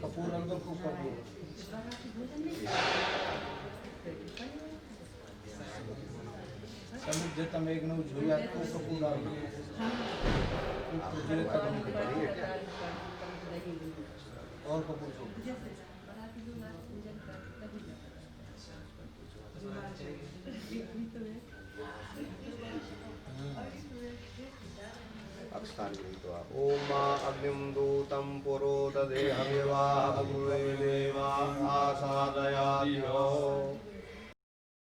कपूर अंदर खूब कर दो। समुद्र तम एक नौ झुया तो कपूर डाल दो। तो जीरे का कम बढ़िया क्या? और कपूर छोड़ दो। अक्षतानि गृहीत्वा ओम मा अग्निं दूतं पुरोददेह विवाह भगवे देवा आसादयादिनो